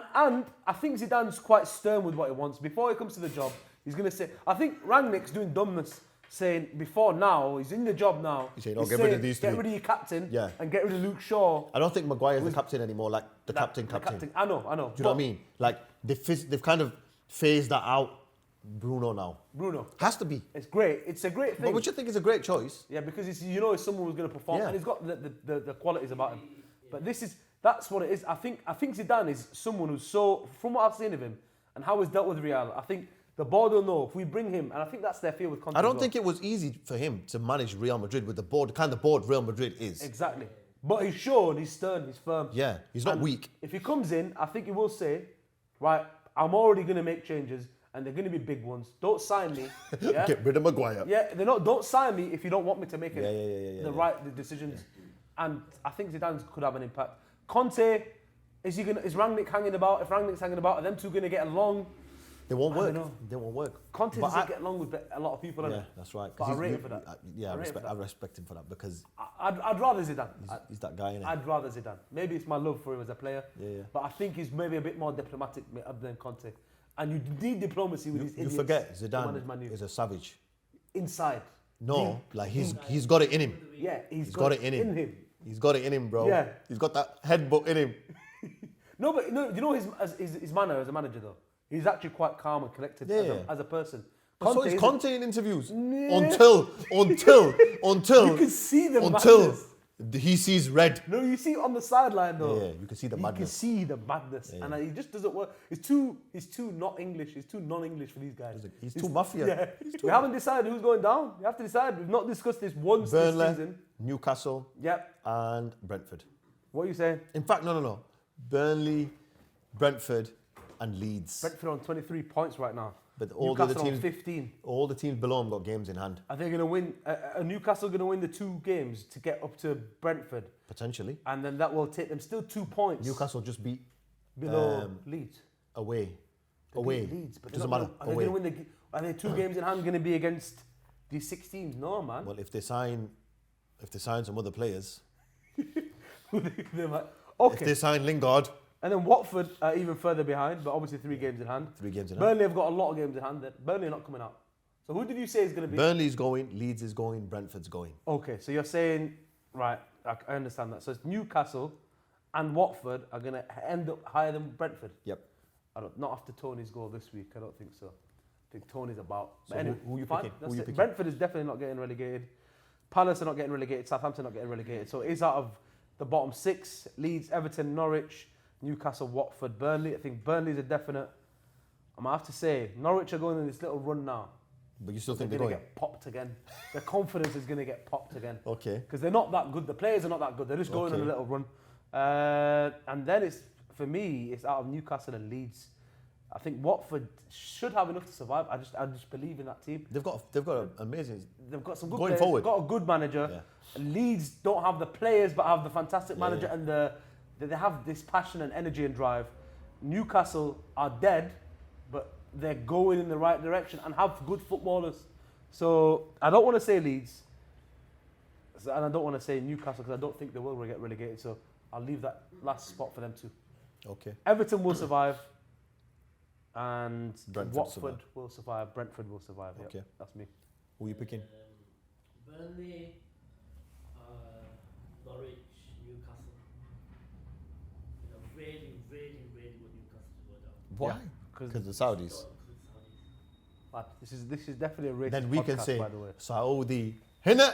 I think Zidane's quite stern with what he wants. Before he comes to the job, he's going to say, I think Rangnick's doing dumbness, saying before now, he's in the job now. He's saying, get rid of these Get three. rid of your captain Yeah. and get rid of Luke Shaw. I don't think Maguire's the captain anymore, like the captain. I know. Do you know what I mean? Like, they've kind of phased that out. Bruno now. Bruno. Has to be. It's great. It's a great thing. But which I think is a great choice. Yeah, because it's someone who's going to perform, Yeah. and he's got the qualities about him. But that's what it is. I think Zidane is someone who's so, from what I've seen of him and how he's dealt with Real, I think the board will know if we bring him, and I think that's their fear with Conte. I don't think it was easy for him to manage Real Madrid with the board, the kind of board Real Madrid is. Exactly. But he's showed, he's stern, he's firm. Yeah, he's not And weak. If he comes in, I think he will say, right, I'm already going to make changes, and they're going to be big ones. Don't sign me. Yeah? Get rid of Maguire. Yeah, don't sign me if you don't want me to make the right decisions. And I think Zidane could have an impact. Conte, is Rangnick hanging about? If Rangnick's hanging about, are them two going to get along? They won't I work. don't know. They won't work. Conte But doesn't get along with a lot of people. Yeah, innit? that's right. But I rate him for that. I respect him for that because I'd rather Zidane. he's that guy, innit? I'd rather Zidane. Maybe it's my love for him as a player. Yeah. But I think he's maybe a bit more diplomatic than Conte. And you need diplomacy with these You idiots forget to manage Man Zidane U. is a savage. Inside. No, Deep. like he's got it in him. Yeah, He's got it in him. He's got it in him, bro. Yeah. He's got that headbutt in him. No, but you know his manner as a manager though. He's actually quite calm and collected as a person. So is isn't- Conte in interviews Yeah. until You can see the madness. he sees red. No, you see it on the sideline though. Yeah, you can see the You can madness. see the madness, and he just doesn't work. He's too not English. He's too non-English for these guys. He's too mafia. Yeah, He's too we haven't decided who's going down. You have to decide. We've not discussed this once Burnley, this season. Newcastle, Yep. and Brentford. What are you saying? In fact, no. Burnley, Brentford, and Leeds. Brentford on 23 points right now. But all the other Newcastle on teams, 15. all the teams below them got games in hand. Are they going to win? Are Newcastle going to win the 2 games to get up to Brentford? Potentially. And then that will take them still 2 points Newcastle just beat below Leeds. away. They Away. beat Leeds, but Doesn't they're matter. not gonna- Away. Are they going to win the? Are their 2 games in hand going to be against these 6 teams? No, man. Well, if they sign some other players, They're like, if okay. they sign Lingard, And then Watford are even further behind, but obviously 3 games in hand. 3 games in hand. Burnley have got a lot of games in hand. Burnley are not coming out. So who did you say is going to be? Burnley's going, Leeds is going, Brentford's going. Okay, so you're saying, right, I understand that. So it's Newcastle and Watford are going to end up higher than Brentford. Yep. Not after Tony's goal this week. I don't think so. I think Tony's about. So But anyway, who you fine, picking? that's Who you it. picking? Brentford is definitely not getting relegated. Palace are not getting relegated. Southampton not getting relegated. So it is out of the bottom 6. Leeds, Everton, Norwich, Newcastle, Watford, Burnley. I think Burnley's a definite. I'm going to have to say, Norwich are going on this little run now. But you still think They're they're going to going? get popped again. Their confidence is going to get popped again. Okay. Because they're not that good. The players are not that good. They're just going on a Okay. little run. And then for me, it's out of Newcastle and Leeds. I think Watford should have enough to survive. I just believe in that team. They've got an amazing. They've got some good Going players. forward. They've got a good manager. Yeah. Leeds don't have the players, but have the fantastic Yeah, manager, yeah. and they have this passion and energy and drive. Newcastle are dead, but they're going in the right direction and have good footballers. So I don't want to say Leeds, and I don't want to say Newcastle because I don't think they will get relegated. So I'll leave that last spot for them too. Okay. Everton will survive. And Brentford Watford will survive. Brentford will survive. Yep, Okay. that's me. Who are you picking? Burnley, Norwich, Newcastle. Really, really, really good Newcastle to go down. Why? Because the Saudis. But this is definitely a racist Then we podcast, can say by the way. Saudi. Hinna.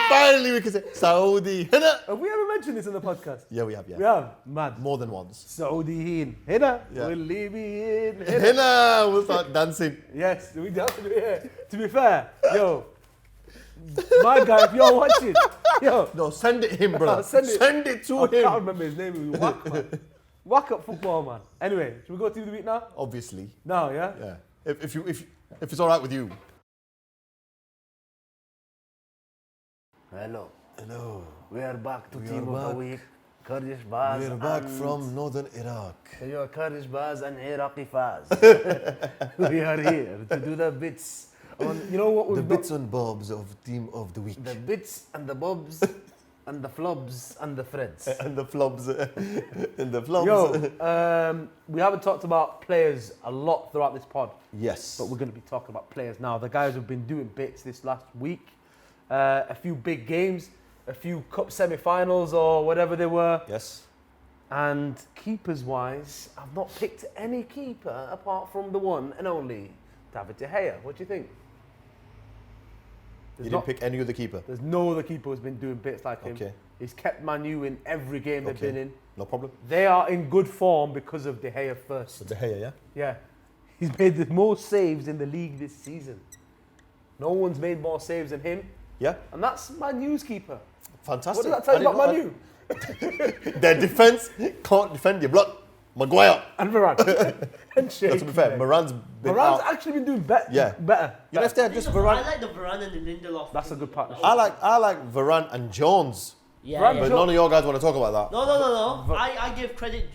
Finally, we can say Saudi. Hinna. Have we ever mentioned this in the podcast? Yeah, we have. Yeah. We have. Mad. More than once. Saudi in. Hinna. Yeah. Will leave me in. Hinna. We'll start dancing. Yes, we definitely. Yeah. To be fair, yo, my guy, if you're watching, yo, No, send it him, brother. Send it to I him. can't remember his name. He was whack, man. Whack up football, man. Anyway, should we go to the week now? Obviously. No, yeah. Yeah. If it's all right with you. Hello. Hello. We are back to We Team are of the back. Week. Kurdish Baz. We're back and from northern Iraq. Your Kurdish Baz and Iraqi Faz. We are here to do the bits. You know what The we've bits and bobs of team of the week. The bits and the bobs and the flobs and the threads. And the flubs. And the flubs. Yo, we haven't talked about players a lot throughout this pod, Yes. but we're going to be talking about players now. The guys have been doing bits this last week. A few big games, a few cup semi-finals or whatever they were. Yes. And keepers-wise, I've not picked any keeper apart from the one and only David De Gea. What do you think? You didn't pick any other keeper? There's no other keeper who's been doing bits like him. Okay. He's kept Man U in every game they've been in. No problem. They are in good form because of De Gea first. So De Gea, yeah? Yeah. He's made the most saves in the league this season. No one's made more saves than him. Yeah. And that's Man U's keeper. Fantastic. What does that tell you about Man U? Their defence can't defend your blood. Maguire. And Varane. And Shea. No, to be fair, Moran's been Varane's out. actually been doing better. Yeah. Better. You know, if they're just Varane. I like the Varane and the Lindelof. That's a good partnership. I like Varane and Jones. Yeah, Varane, yeah. But none of your guys want to talk about that. No. I give credit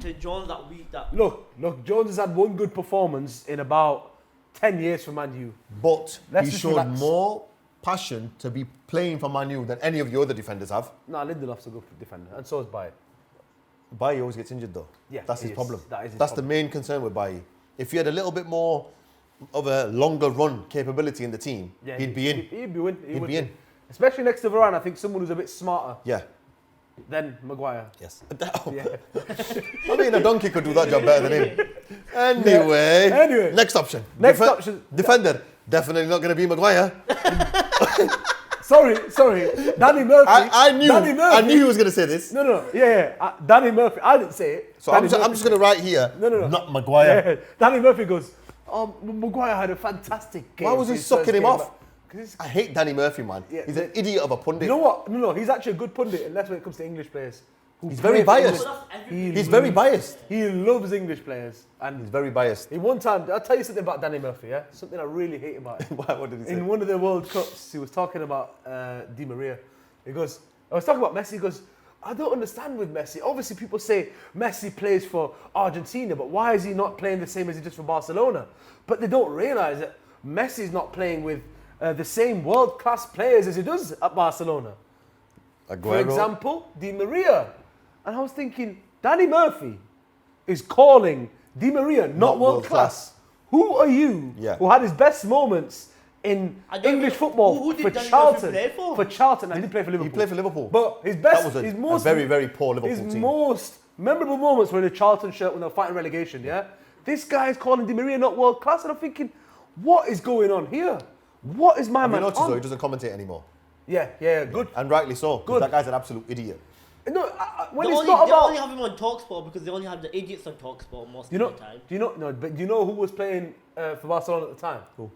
to Jones that week. Look, Jones has had one good performance in about 10 years for Man U. But Let's he just showed relax. more passion to be playing for Man U than any of your other defenders have. Nah, Lindelof's a good defender, and so is Baye. Bailly always gets injured though. Yeah, That's he his is. problem. That is his That's the problem. main concern with Bailly. If he had a little bit more of a longer run capability in the team, Yeah, he'd be in. He'd be in. He'd be in. Especially next to Varane, I think someone who's a bit smarter Yeah. than Maguire. Yes. Yeah. I mean, a donkey could do that job better than him. Anyway. Anyway. Next option. Next option. Defender. Definitely not going to be Maguire. Sorry. Danny Murphy. I knew. Danny Murphy. I knew he was going to say this. No. Yeah. Danny Murphy. I didn't say it. So Danny I'm just going to write here. No. Not Maguire. Yeah. Danny Murphy goes, Maguire had a fantastic game. Why was he his sucking first him game off? back." 'Cause he's- I hate Danny Murphy, man. Yeah, He's an idiot of a pundit. You know what? No, he's actually a good pundit, unless when it comes to English players. who He's play very for biased. England. He's very biased. He loves English players. And He's very biased. in one time, I'll tell you something about Danny Murphy, yeah? Something I really hate about him. What did he say? In one of the World Cups, he was talking about Di Maria. He goes, I was talking about Messi. He goes, I don't understand with Messi. Obviously, people say Messi plays for Argentina, but why is he not playing the same as he does for Barcelona? But they don't realise that Messi's not playing with the same world-class players as he does at Barcelona. For Aguero. example, Di Maria. And I was thinking, Danny Murphy is calling Di Maria not world-class. Who are you who had his best moments in English football who did for Danny Charlton? Murphy play for? For Charlton, and he did play for Liverpool. He played for Liverpool. But his best, That was his a most, very, very poor Liverpool his team. most memorable moments were in a Charlton shirt when they were fighting relegation, yeah? This guy is calling Di Maria not world-class, and I'm thinking, what is going on here? What is my Have you man noticed on? though, he doesn't commentate anymore. Yeah, good. And rightly so, because Good. that guy's an absolute idiot. No, when They it's only, not they about... only have him on TalkSport because they only have the idiots on TalkSport most Do you know? of the time. Do you know who was playing for Barcelona at the time? Who?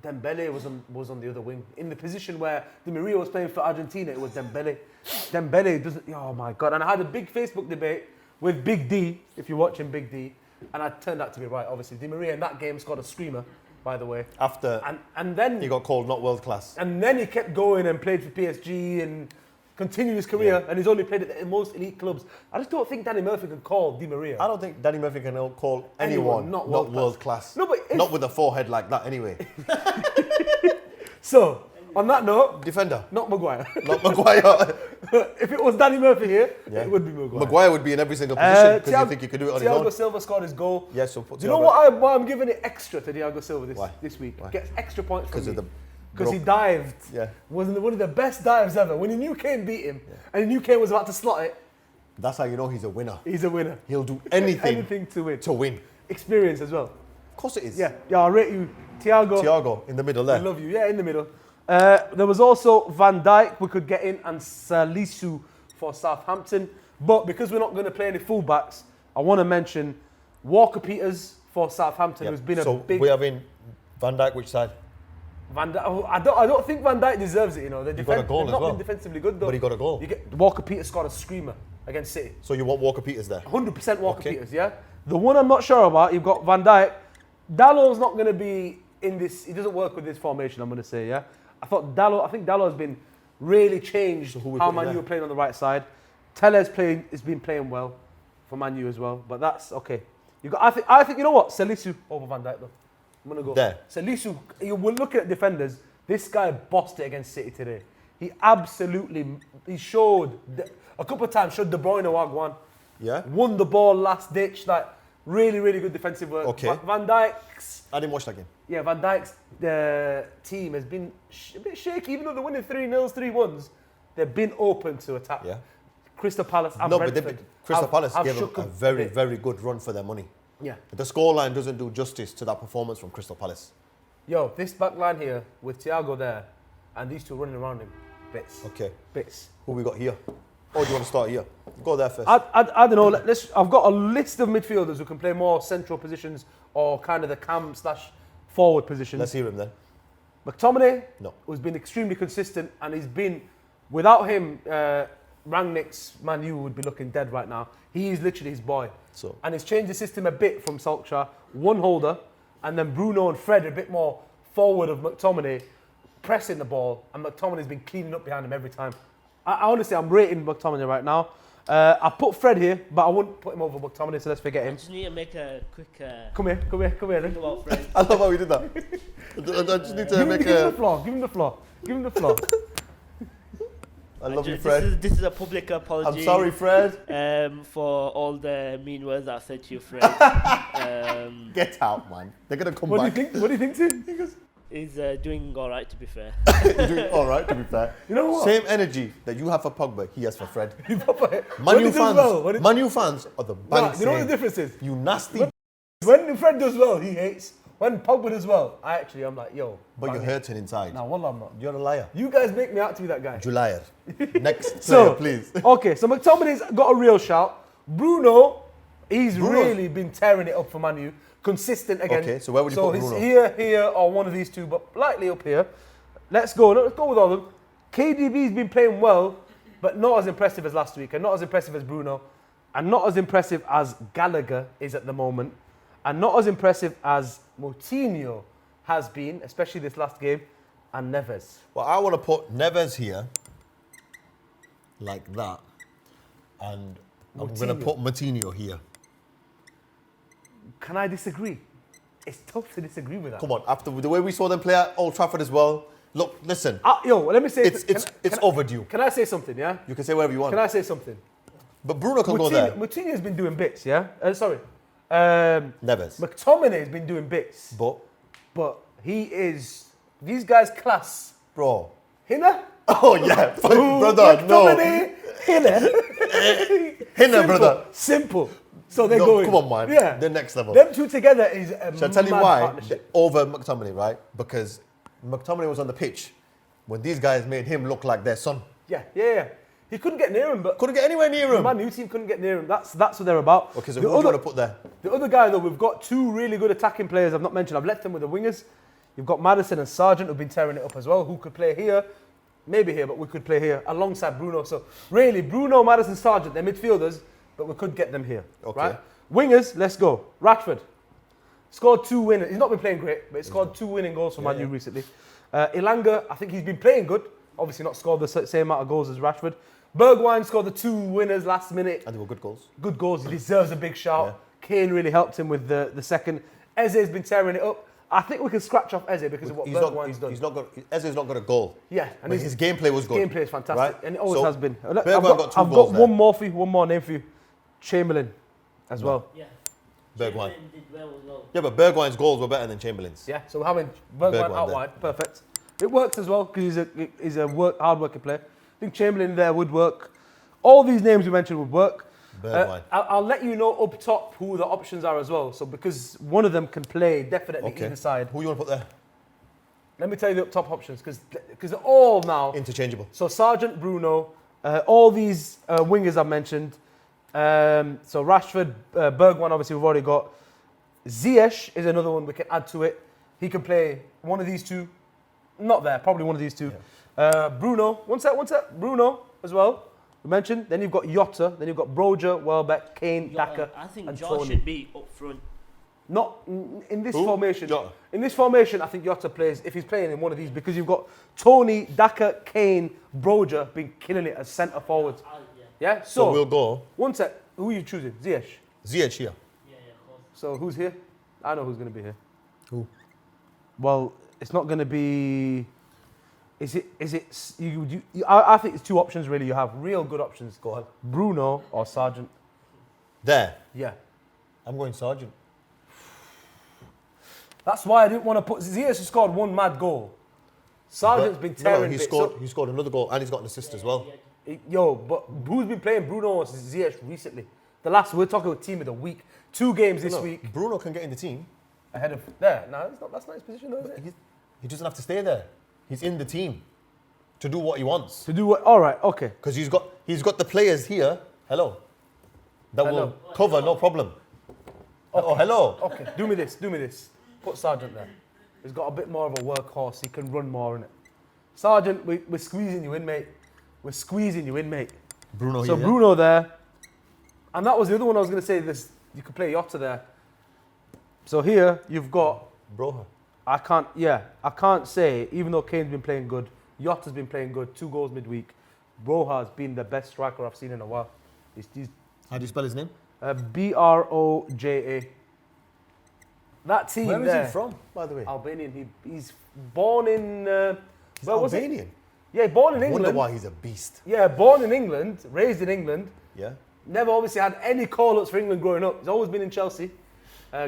Dembele was on the other wing in the position where Di Maria was playing for Argentina. It was Dembele. Dembele doesn't. Oh my God! And I had a big Facebook debate with Big D. If you're watching Big D, and I turned out to be right. Obviously, Di Maria in that game scored a screamer. By the way, After and then he got called not world class. and then he kept going and played for PSG and continued his career. And he's only played at the most elite clubs. I just don't think Danny Murphy can call Di Maria. I don't think Danny Murphy can call anyone not world class. No, but if- not with a forehead like that anyway. So, On that note, Defender. not Maguire. Not Maguire. If it was Danny Murphy here, it would be Maguire. Maguire would be in every single position because you think he could do it on his Thiago own. Silva scored his goal. Yeah, so put Do you know why I'm giving it extra to Thiago Silva this week? Why? Gets extra points because he dived. Yeah. Wasn't one of the best dives ever. When he knew Kane beat him and he knew Kane was about to slot it. That's how you know he's a winner. He's a winner. He'll do anything to win. To win. Experience as well. Of course it is. Yeah, I rate you, Thiago. Thiago in the middle there. I love you. Yeah, in the middle. There was also Van Dijk we could get in and Salisu for Southampton. But because we're not going to play any fullbacks, I want to mention Walker-Peters for Southampton, who's been a big... So we have in Van Dijk which side? Van Dijk, I don't think Van Dijk deserves it, you know. He got a goal they've as not well. been defensively good though. But he got a goal. Walker-Peters scored a screamer against City. So you want Walker-Peters there? 100% Walker-Peters, yeah? The one I'm not sure about, you've got Van Dijk. Dalot's not going to be in this... He doesn't work with this formation, I'm going to say, yeah? I think Dalot has been really changed how Man U are playing on the right side. Tellez has been playing well for Man U as well, but that's okay. I think you know what? Salisu over Van Dijk though. I'm gonna go there. Salisu. You will look at defenders. This guy bossed it against City today. He showed a couple of times. Showed De Bruyne Wagwan. Yeah. Won the ball last ditch. Like really, really good defensive work. Okay. Van Dijk's. I didn't watch that game. Yeah, Van Dijk's team has been a bit shaky, even though they're winning 3-0s, 3-1s. They've been open to attack. Yeah. Crystal Palace and Brentford. But Crystal Palace gave them a very, very good run for their money. Yeah. The scoreline doesn't do justice to that performance from Crystal Palace. Yo, this back line here with Thiago there and these two running around him. Bits. Okay. Bits. Who we got here? Or do you want to start here? Go there first. I don't know. I've got a list of midfielders who can play more central positions or kind of the cam/forward positions. Let's hear him then. McTominay, No. who's been extremely consistent, and he's been, without him, Rangnick's Man U would be looking dead right now. He's literally his boy. And he's changed the system a bit from Solskjaer. One holder, and then Bruno and Fred a bit more forward of McTominay, pressing the ball, and McTominay's been cleaning up behind him every time. Honestly, I'm rating McTominay right now. I put Fred here, but I wouldn't put him over McTominay, so let's forget him. I just need to make a quick... Come here. Think about Fred. I love how we did that. I just need to make Give him the floor. I love you, Fred. This is a public apology. I'm sorry, Fred. For all the mean words I said to you, Fred. Get out, man. They're going to come back. back. What do you think, too? He's doing all right, to be fair. He's doing all right, to be fair. You know what? Same energy that you have for Pogba, he has for Fred. Man U fans are the bank. You know what the difference is? You nasty. When Fred does well, he hates. When Pogba does well, I'm like, yo. But you're hurting inside. Nah, wallah, I'm not. You're a liar. You guys make me out to be that guy. You liar. Next player, please. Okay, so McTominay's got a real shout. Bruno, he's really been tearing it up for Man U. Consistent again. Okay, so where would you put Bruno? So he's here, or one of these two, but lightly up here. Let's go with all of them. KDB's been playing well, but not as impressive as last week, and not as impressive as Bruno, and not as impressive as Gallagher is at the moment, and not as impressive as Moutinho has been, especially this last game, and Neves. Well, I want to put Neves here, like that, and I'm going to put Moutinho here. Can I disagree? It's tough to disagree with that. Come on, after the way we saw them play at Old Trafford as well. Look, listen. Let me say... It's overdue. Can I say something, yeah? You can say whatever you want. Can I say something? But Bruno can go there. Moutinho's been doing bits, yeah? Neves. McTominay's been doing bits. But he is... These guys class. Bro. Hinner? Oh, yeah. Brother, McTominay, Hinner. Hinner, brother. Simple. So they're going. Come on, man. Yeah. The next level. Them two together is a Shall I tell you why? Partnership. Over McTominay, right? Because McTominay was on the pitch when these guys made him look like their son. Yeah. He couldn't get near him, but... Couldn't get anywhere near him. The Man U team couldn't get near him. That's what they're about. Okay, so who do you want to put there? The other guy, though, we've got two really good attacking players I've not mentioned. I've left them with the wingers. You've got Maddison and Sargent who've been tearing it up as well, who could play here. Maybe here, but we could play here alongside Bruno. So really, Bruno, Maddison, Sargent, they're midfielders, but we could get them here. Okay. Right? Wingers, let's go. Rashford. Scored 2 winners. He's not been playing great, but he scored 2 winning goals for Man U recently. Elanga, I think he's been playing good. Obviously not scored the same amount of goals as Rashford. Bergwijn scored the 2 winners last minute. And they were good goals. Good goals. He deserves a big shout. Yeah. Kane really helped him with the second. Eze's been tearing it up. I think we can scratch off Eze because of what Bergwijn's done. Eze's not got a goal. Yeah, and his gameplay was good. Gameplay is fantastic, right? and it always has been. Bergwijn got 2 goals. I've got one more for you, one more name for you, Chamberlain, as well. Yeah. Bergwijn did well as well. Yeah, but Bergwijn's goals were better than Chamberlain's. Yeah, so we're having Bergwijn out wide, perfect. It works as well because he's a hard-working player. I think Chamberlain there would work. All these names we mentioned would work. I'll let you know up top who the options are as well. So because one of them can play definitely either side. Who you want to put there? Let me tell you the up top options because they're all now interchangeable. So Sargent, Bruno, all these wingers I've mentioned. So Rashford, Bergwijn obviously we've already got. Ziyesh is another one we can add to it. He can play one of these two. Not there, probably one of these two. Yeah. Bruno, one sec. Bruno as well. We mentioned. Then you've got Jota. Then you've got Broja, Welbeck, Kane, Daka, I think and Jota Tony. should be up front. Not in this formation. Jota. In this formation, I think Jota plays if he's playing in one of these because you've got Tony, Daka, Kane, Broja been killing it as centre forwards. Yeah. So we'll go. One sec. Who are you choosing? Ziyesh. Ziyesh here. Yeah, of course. So who's here? I know who's going to be here. Who? Well, it's not going to be. Is it? I think it's 2 options really. You have real good options. Go ahead. Bruno or Sargent. There. Yeah. I'm going Sargent. That's why I didn't want to put. Ziyesh has scored 1 mad goal. Sargent's been tearing. No, he scored another goal and he's got an assist as well. But who's been playing Bruno or Ziyesh recently? We're talking about team of the week. 2 games this week. Bruno can get in the team. Ahead of there. No, that's not his position, though, is it? He doesn't have to stay there. He's in the team to do what he wants. To do what? All right, okay. Because he's got the players here. Hello. That will cover, no problem. Okay. Oh, hello. Okay, do me this. Put Sargent there. He's got a bit more of a workhorse. He can run more in it. Sargent, we're squeezing you in, mate. Bruno so here. So Bruno there. And that was the other one I was going to say. You could play Jota there. So here you've got Broha. I can't say, even though Kane's been playing good, Jota's been playing good, 2 goals midweek. Broha has been the best striker I've seen in a while. How do you spell his name? Broja. That team there. Where is he from, by the way? Albanian. He's born in... He's Albanian? Yeah, born in England. I wonder why he's a beast. Yeah, born in England, raised in England. Yeah. Never obviously had any call-ups for England growing up. He's always been in Chelsea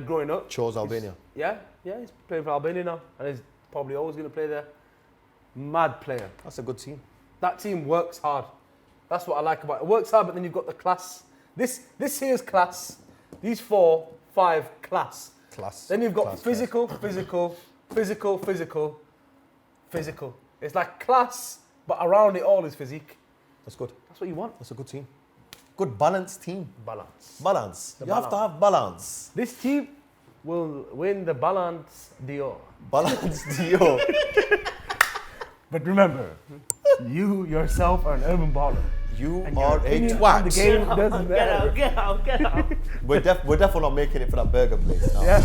growing up. Chose Albania. He's playing for Albania now. And he's probably always going to play there. Mad player. That's a good team. That team works hard. That's what I like about it. It works hard, but then you've got the class. This here's class. These 4, 5, class. Class. Then you've got physical. It's like class, but around it all is physique. That's good. That's what you want. That's a good team. Good balanced team. Balance. You have to have balance. This team will win the Balance d'Or. Balance d'Or. But remember, you yourself are an urban baller. You are a twat. The game doesn't matter. Get out. We're definitely not making it for that burger place now. Yeah.